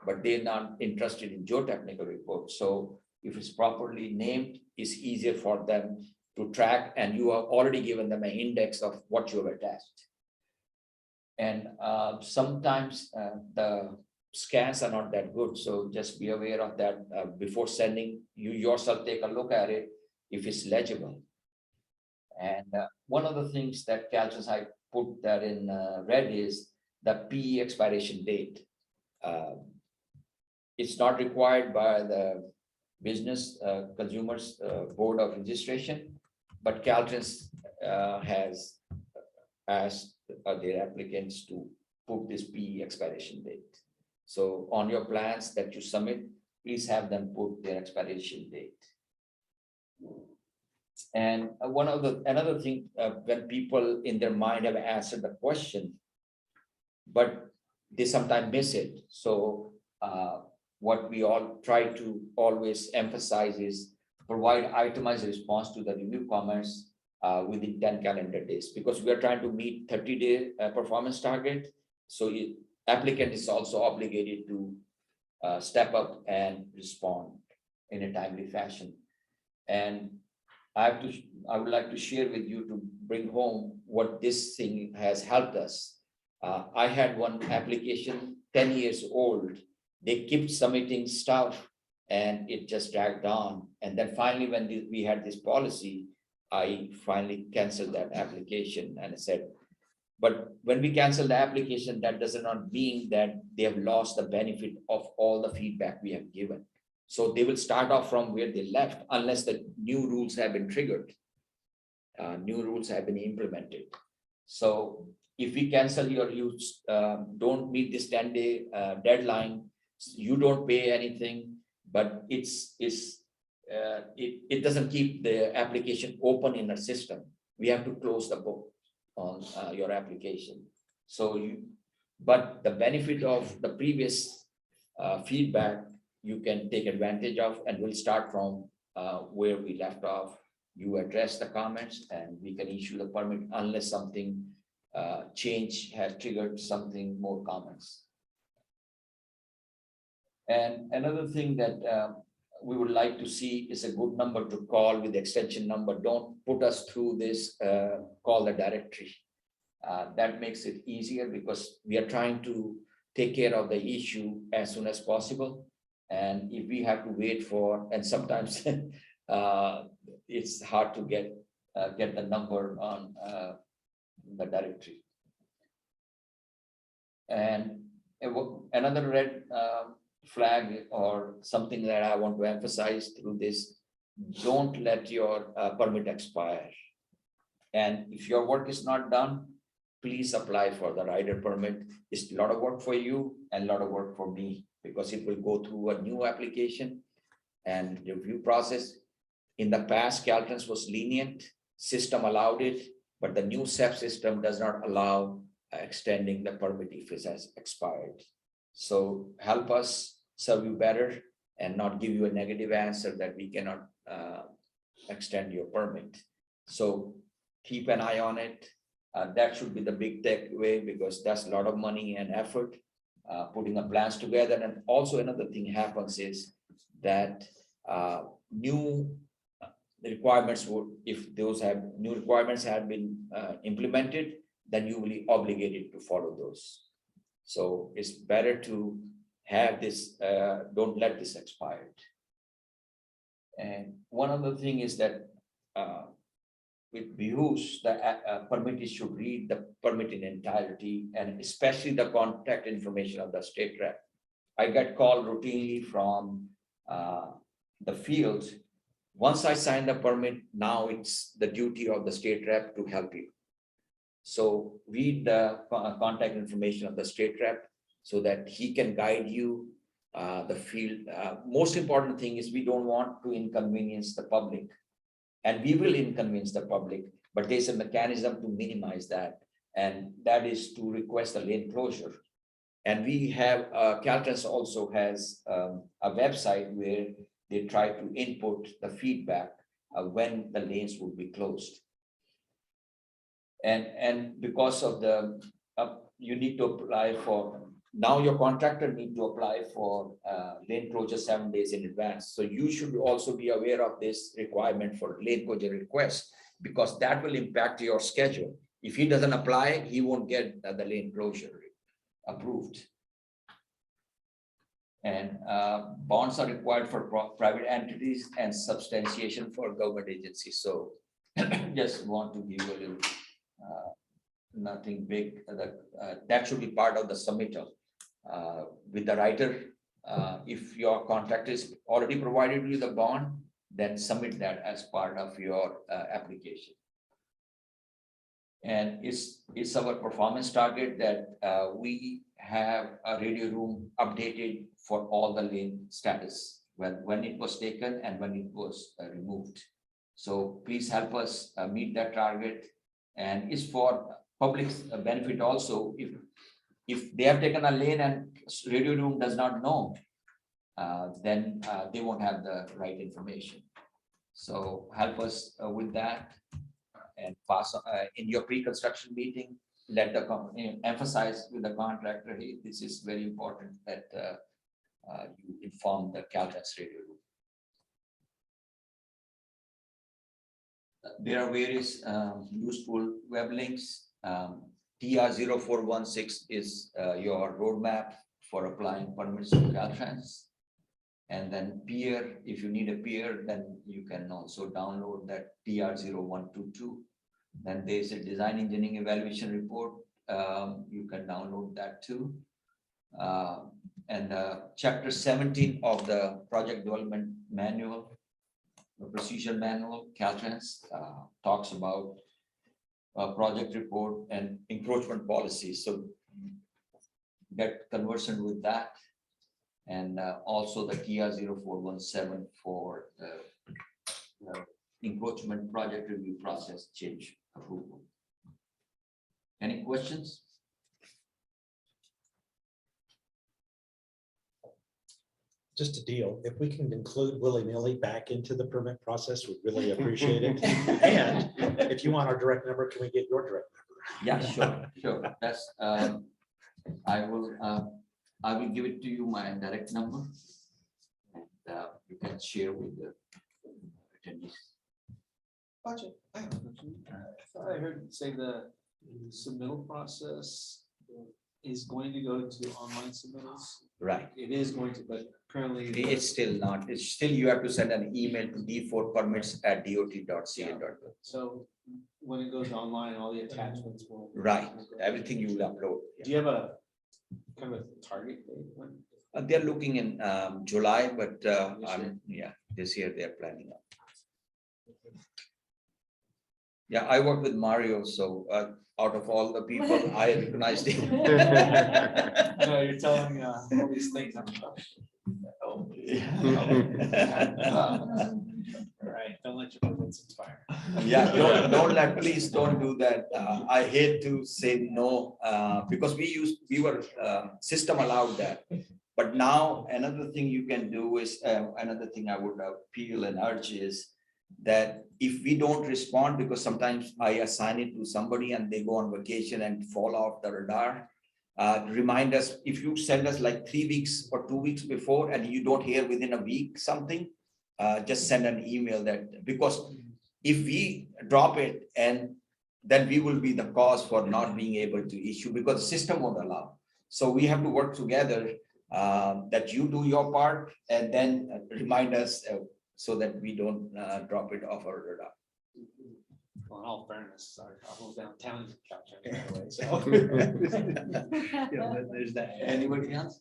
but they're not interested in geotechnical reports. So if it's properly named, it's easier for them to track and you have already given them an index of what you have attached. And sometimes the scans are not that good. So just be aware of that before sending. You yourself take a look at it if it's legible. And one of the things that Caltrans, I put that in red is the PE expiration date. It's not required by the Business Consumers Board of Registration, but Caltrans has asked their applicants to put this PE expiration date. So on your plans that you submit, please have them put their expiration date. And another thing, when people in their mind have answered the question, but they sometimes miss it. So what we all try to always emphasize is provide itemized response to the review comments within 10 calendar days, because we are trying to meet 30-day performance target. So applicant is also obligated to step up and respond in a timely fashion. And I would like to share with you to bring home what this thing has helped us. I had one application 10 years old. They kept submitting stuff and it just dragged on. And then finally, when we had this policy, I finally canceled that application and I said, but when we cancel the application, that does not mean that they have lost the benefit of all the feedback we have given. So they will start off from where they left unless the new rules have been triggered. New rules have been implemented. So if we cancel your use, don't meet this 10-day deadline, you don't pay anything, but it doesn't keep the application open in our system. We have to close the book on your application. So but the benefit of the previous feedback, you can take advantage of, and we'll start from where we left off you address the comments and we can issue the permit unless something change has triggered something more comments. And another thing that we would like to see is a good number to call with the extension number. Don't put us through this, call the directory. That makes it easier because we are trying to take care of the issue as soon as possible. And if we have to wait for, and sometimes it's hard to get the number on the directory. And another red flag or something that I want to emphasize through this, don't let your permit expire. And if your work is not done, please apply for the rider permit. It's a lot of work for you and a lot of work for me because it will go through a new application and review process. In the past, Caltrans was lenient, system allowed it, but the new SEP system does not allow extending the permit if it has expired. So help us serve you better and not give you a negative answer that we cannot extend your permit. So keep an eye on it. That should be the big takeaway because that's a lot of money and effort putting the plans together. And also another thing happens is that new requirements would, if those have new requirements have been implemented, then you will be obligated to follow those. So it's better to have this, don't let this expire. And one other thing is that it behooves the permittee should read the permit in entirety and especially the contact information of the state rep. I get called routinely from the field. Once I sign the permit, now it's the duty of the state rep to help you. So read the contact information of the state rep so that he can guide you the field. Most important thing is we don't want to inconvenience the public. And we will inconvenience the public, but there's a mechanism to minimize that. And that is to request a lane closure. And we have, Caltrans also has a website where they try to input the feedback when the lanes will be closed. And because of the, you need to apply for, now your contractor need to apply for lane closure 7 days in advance. So you should also be aware of this requirement for lane closure request because that will impact your schedule. If he doesn't apply, he won't get the lane closure approved. And bonds are required for private entities and substantiation for government agencies. So just want to give you a little, nothing big, that should be part of the submittal. With the writer, if your contractor is already provided you the bond, then submit that as part of your application. And it's our performance target that we have a radio room updated for all the lane status when it was taken and when it was removed. So please help us meet that target, and it's for public's benefit also. If they have taken a lane and radio room does not know, then they won't have the right information. So help us with that and pass in your pre-construction meeting. Let the emphasize with the contractor, hey, this is very important that you inform the Caltrans radio room. There are various useful web links. TR0416 is your roadmap for applying permits to Caltrans. And then peer, if you need a peer, then you can also download that TR0122. Then there's a design engineering evaluation report. You can download that too. And chapter 17 of the project development manual, the procedure manual, Caltrans talks about project report and encroachment policy. So get conversant with that. And also the TR0417 for the encroachment project review process change approval. Any questions? just a deal. If we can include willy-nilly back into the permit process, we'd really appreciate it. And if you want our direct number, can we get your direct number? Yeah, sure. That's, I will give it to you, my direct number. And you can share with the attendees. Budget. I thought I heard you say the submittal process is going to go to online submittals. Right. It is going to, but currently. It's still not. It's still, you have to send an email to d4permits@dot.ca.gov. So when it goes online, all the attachments will. Right. Everything you will upload. Do you have a kind of a target date when? They're looking in July, but this year they're planning on. Yeah, I work with Mario, so out of all the people, I recognized him. No, you're telling me all these things. Oh, All right, don't let your permits expire. Yeah, please don't do that. I hate to say no, because we were system allowed that. But now another thing you can do is, another thing I would appeal and urge is that if we don't respond, because sometimes I assign it to somebody and they go on vacation and fall off the radar, remind us, if you send us like 3 weeks or 2 weeks before and you don't hear within a week something, just send an email that, because if we drop it and then we will be the cause for not being able to issue, because the system won't allow. So we have to work together, that you do your part and then remind us so that we don't drop it off our radar. Well, in all fairness, our whole downtown is Caltrans anyway, so. There's that. Anybody else?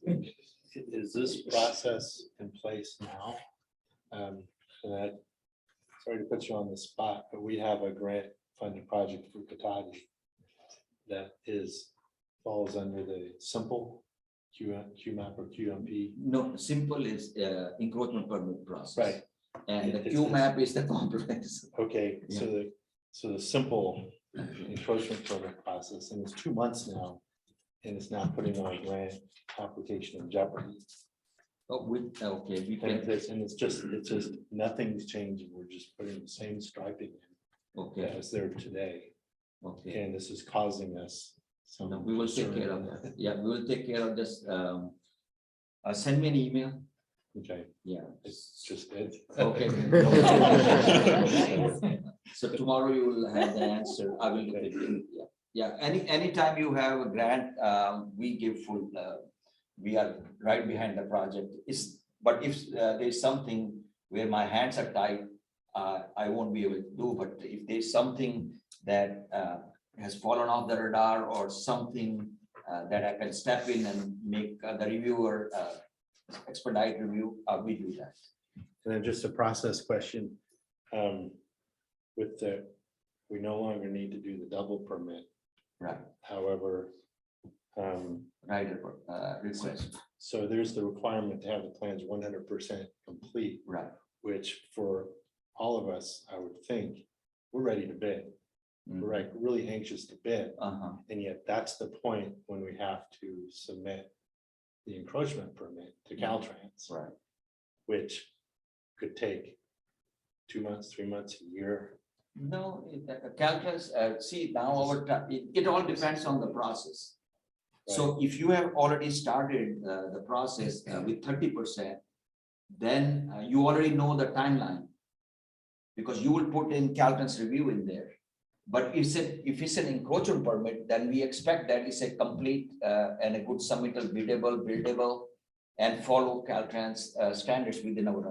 Is this process in place now? Sorry to put you on the spot, but we have a grant funded project for Katati that falls under the simple QMAP or QMP. No, simple is encroachment permit process. Right. And the QMAP is the complex. Okay, so the simple encroachment permit process, and it's 2 months now, and it's now putting our grant application in jeopardy. Oh, we can. And it's just nothing's changing. We're just putting the same striping in as there today. Okay. And this is causing us some. No, we will take care of that. Yeah, we will take care of this. Send me an email. Okay. Yeah. It's just it. Okay. So tomorrow you will have the answer. I will look at it. Yeah. Anytime you have a grant, we give full. We are right behind the project. But if there's something where my hands are tied, I won't be able to do. But if there's something that has fallen off the radar or something that I can step in and make the reviewer expedite review, we do that. And then just a process question. We no longer need to do the double permit. Right. However, request. So there's the requirement to have the plans 100% complete. Right. Which for all of us, I would think, we're ready to bid. We're like really anxious to bid. And yet that's the point when we have to submit the encroachment permit to Caltrans. Right. Which could take 2 months, 3 months, a year. No, Caltrans, see now it all depends on the process. Right. So if you have already started the process with 30%, then you already know the timeline because you will put in Caltrans review in there. But if it's an encroachment permit, then we expect that it's a complete and a good submittal, biddable, buildable, and follow Caltrans standards within our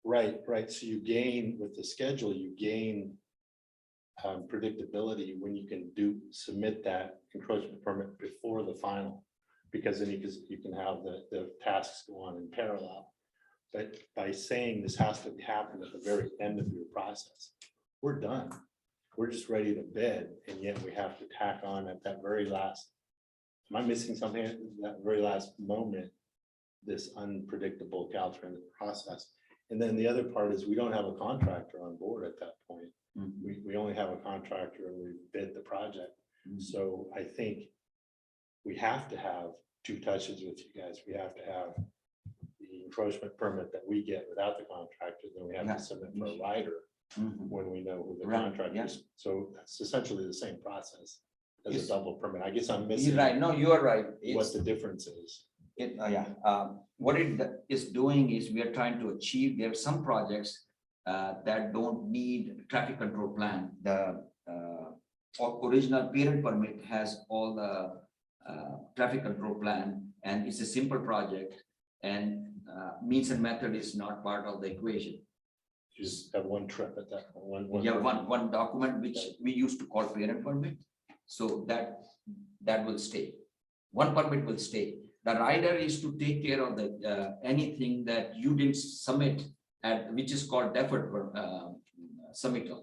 right. Right. So you gain with the schedule, you gain predictability when you can submit that encroachment permit before the final, because then you can have the tasks go on in parallel. But by saying this has to happen at the very end of your process, we're done. We're just ready to bid, and yet we have to tack on at that very last. Am I missing something at that very last moment? This unpredictable Caltrans process. And then the other part is we don't have a contractor on board at that point. We only have a contractor and we bid the project. So I think we have to have 2 touches with you guys. We have to have encroachment permit that we get without the contractor, then we have Yeah. to submit for a rider when we know who the Right, contractor is. So it's essentially the same process as Yes. a double permit. I guess I'm You're missing right. No, you are right. what It's- the difference is. What it is doing is we are trying to achieve, there are some projects that don't need traffic control plan. The original parent permit has all the traffic control plan, and it's a simple project, and means and method is not part of the equation. Just have one trip at that one. Yeah, one document which we used to call parent permit. So that will stay. One permit will stay. The rider is to take care of the anything that you didn't submit at, which is called deferred submittal.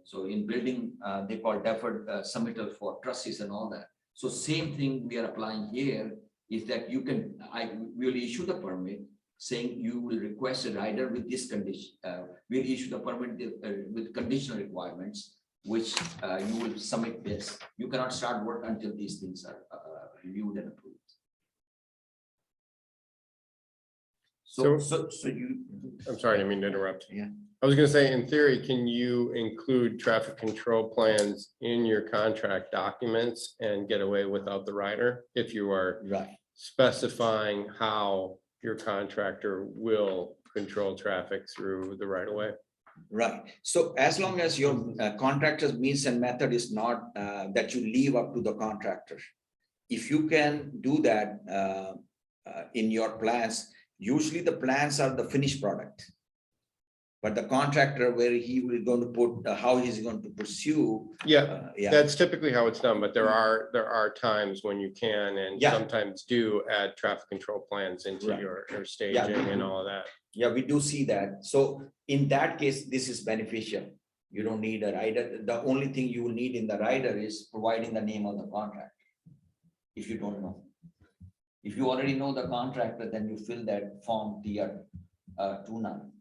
So in building, they call deferred submittal for trusses and all that. So same thing we are applying here is that you can, I will issue the permit saying you will request a rider with this condition. We'll issue the permit with conditional requirements, which you will submit this. You cannot start work until these things are reviewed and approved. So you. I'm sorry, I didn't mean to interrupt. Yeah. I was gonna say, in theory, can you include traffic control plans in your contract documents and get away without the rider if you are right specifying how your contractor will control traffic through the right of way? Right. So as long as your contractor's means and method is not that you leave up to the contractor. If you can do that in your plans, usually the plans are the finished product. But the contractor where he will going to put how he's going to pursue. Yeah, that's typically how it's done, but there are times when you can and sometimes do add traffic control plans into your staging and all of that. Yeah, we do see that. So in that case, this is beneficial. You don't need a rider. The only thing you will need in the rider is providing the name of the contractor. If you don't know. If you already know the contractor, then you fill that form TR 29.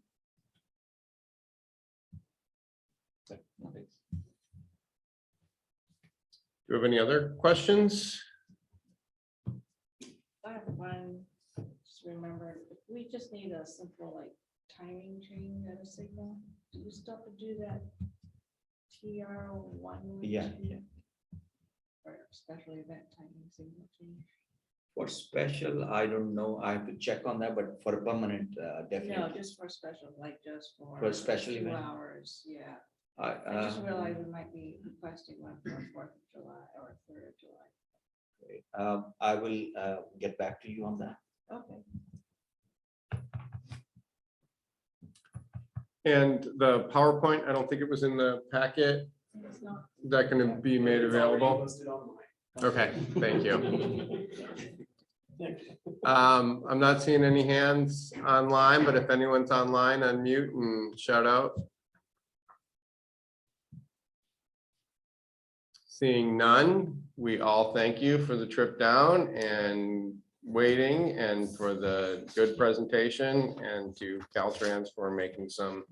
Do you have any other questions? I have one, just remember, if we just need a simple like timing change at a signal, do you still have to do that TR1? Yeah. Or special event timing signal change? For special, I don't know. I have to check on that, but for a permanent, definitely. No, just for special, like just For a special 2 event? hours, yeah. I just realized we might be requesting one for 4th of July or 3rd of July. I will get back to you on that. Okay. And the PowerPoint, I don't think it was in the packet. It's not. Is that going to be made available? Okay, thank you. I'm not seeing any hands online, but if anyone's online, unmute and shout out. Seeing none, we all thank you for the trip down and waiting and for the good presentation, and to Caltrans for making some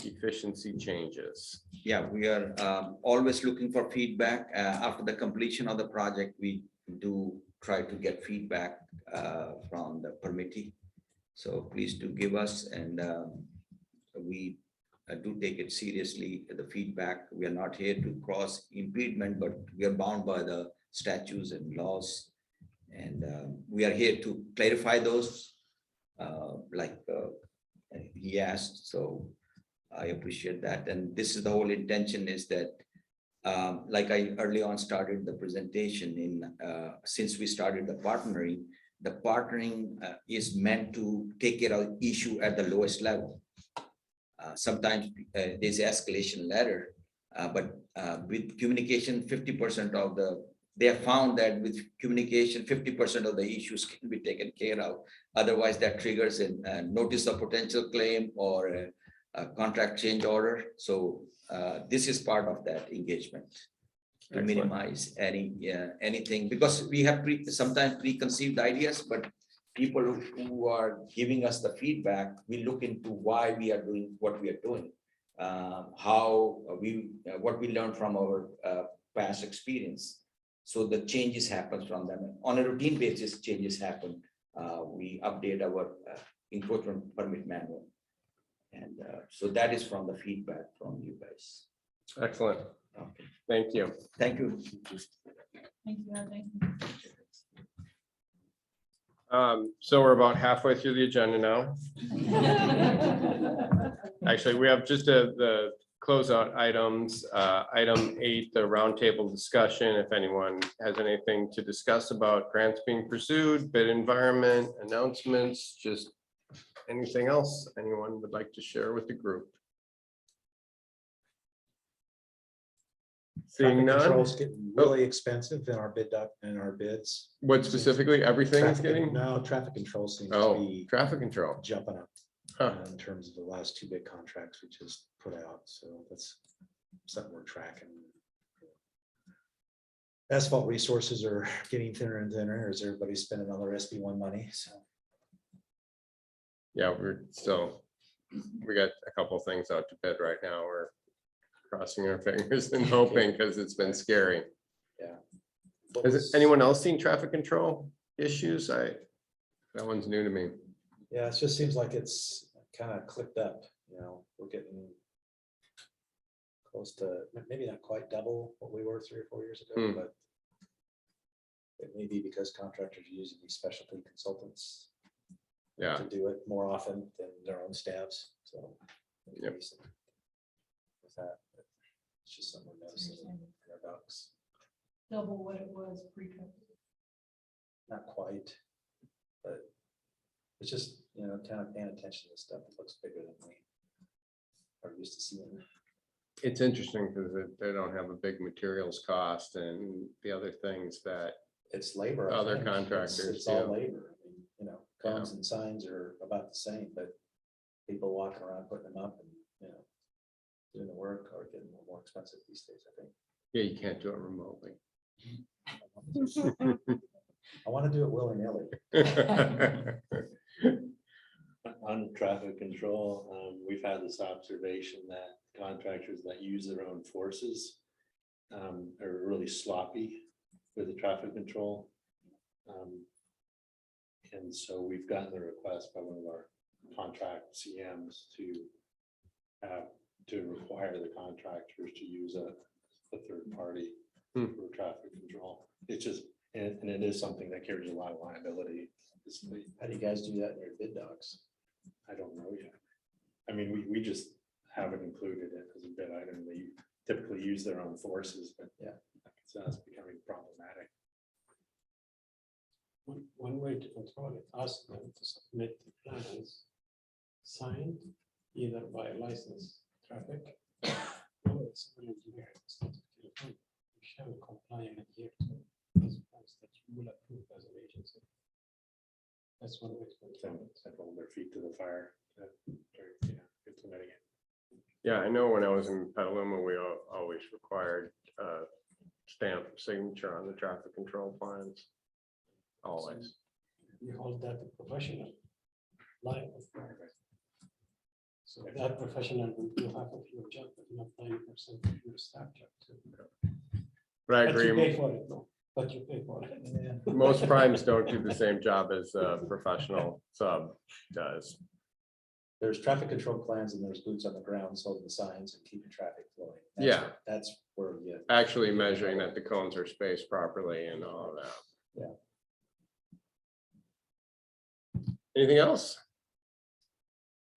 efficiency changes. Yeah, we are always looking for feedback. After the completion of the project, we do try to get feedback from the permittee. So please do give us, and we do take it seriously, the feedback. We are not here to cross impediment, but we are bound by the statutes and laws. And we are here to clarify those, like he asked. So I appreciate that. And this is the whole intention, is that like I early on started the presentation in, since we started the partnering is meant to take care of issue at the lowest level. Sometimes there's escalation ladder, but with communication, 50% of they have found that with communication, 50% of the issues can be taken care of. Otherwise, that triggers a notice of potential claim or a contract change order. So this is part of that engagement to minimize anything, because we have sometimes preconceived ideas, but people who are giving us the feedback, we look into why we are doing what we are doing, what we learned from our past experience. So the changes happen from them on a routine basis. Changes happen. We update our Encroachment permit manual. And so that is from the feedback from you guys. Excellent. Okay. Thank you. Thank you. Thank you, thank So we're about halfway through the agenda now. you. Actually, we have just the closeout items. Item 8, the roundtable discussion. If anyone has anything to discuss about grants being pursued, bid environment, announcements, just anything else anyone would like to share with the group? Seeing Traffic none. controls getting really expensive in our bids. What specifically? Everything is Traffic- getting? No, traffic control seems to Oh, be traffic control. jumping up Huh. in terms of the last 2 big contracts we just put out. So that's something we're tracking. Asphalt resources are getting thinner and thinner as everybody's spending all their SB1 money. So Yeah, we got a couple of things out to bid right now. We're crossing our fingers and hoping because it's been scary. yeah. Has anyone else seen traffic control issues? That one's new to me. Yeah, it just seems like it's kind of clicked up, we're getting close to, maybe not quite double what we were 3 or 4 years ago, but it may be because contractors are using these specialty consultants to do it more often than their own staffs, so. Yep. With that, it's just something we're noticing in our docs. Double what it was pre-COVID. Not quite, but it's just, kind of paying attention to stuff that looks bigger than we are used to seeing. It's interesting because they don't have a big materials cost and the other things that it's labor. I other think. contractors It's all do. labor. I mean, cones and signs are about the same, but people walking around putting them up and, doing the work are getting a little more expensive these days, I think. Yeah, you can't do it remotely. I want to do it willy-nilly. On traffic control, we've had this observation that contractors that use their own forces are really sloppy with the traffic control. And so we've gotten a request by one of our contract CMs to require the contractors to use a third party for traffic control. It's just, and it is something that carries a lot of liability. How do you guys do that in your bid docs? I don't know yet. I mean, we just haven't included it as a bid item. They typically use their own forces, but yeah, so that's becoming problematic. One way to control it, ask them to submit the plans signed either by licensed traffic or civil engineer. It's not a telephone. You shall comply and adhere to those plans that you will approve as an agency. That's one way to control it. Hold their feet to the fire. Implementing it. Yeah, I know when I was in Petaluma, we always required stamp signature on the traffic control plans. Always. We hold that a professional line of progress. So that professional will do half of your job, but not 90% of your staff job too. But I But you agree. pay for it, though. But you pay for it. Most primes don't do the same job as a professional sub does. There's traffic control plans and there's boots on the ground, holding the signs and keeping traffic flowing. That's where you Actually measuring that the cones are spaced properly and all of that. Yeah. Anything else?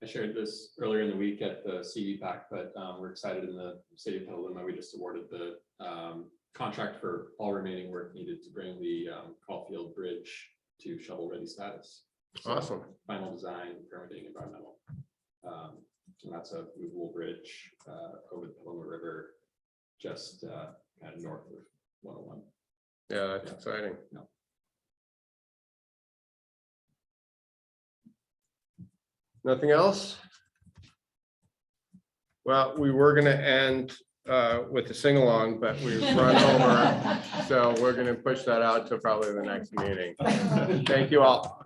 I shared this earlier in the week at the CD PAC, but we're excited in the city of Petaluma. We just awarded the contract for all remaining work needed to bring the Caulfield Bridge to shovel-ready status. So, awesome. Final design, permitting, environmental. And that's a movable bridge over the Petaluma River, just kind of north of 101. Yeah, that's exciting. No. Nothing else? Well, we were going to end with a sing-along, but we've run over. So we're going to push that out to probably the next meeting. Thank you all.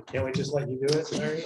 Can't we just let you do it, Larry?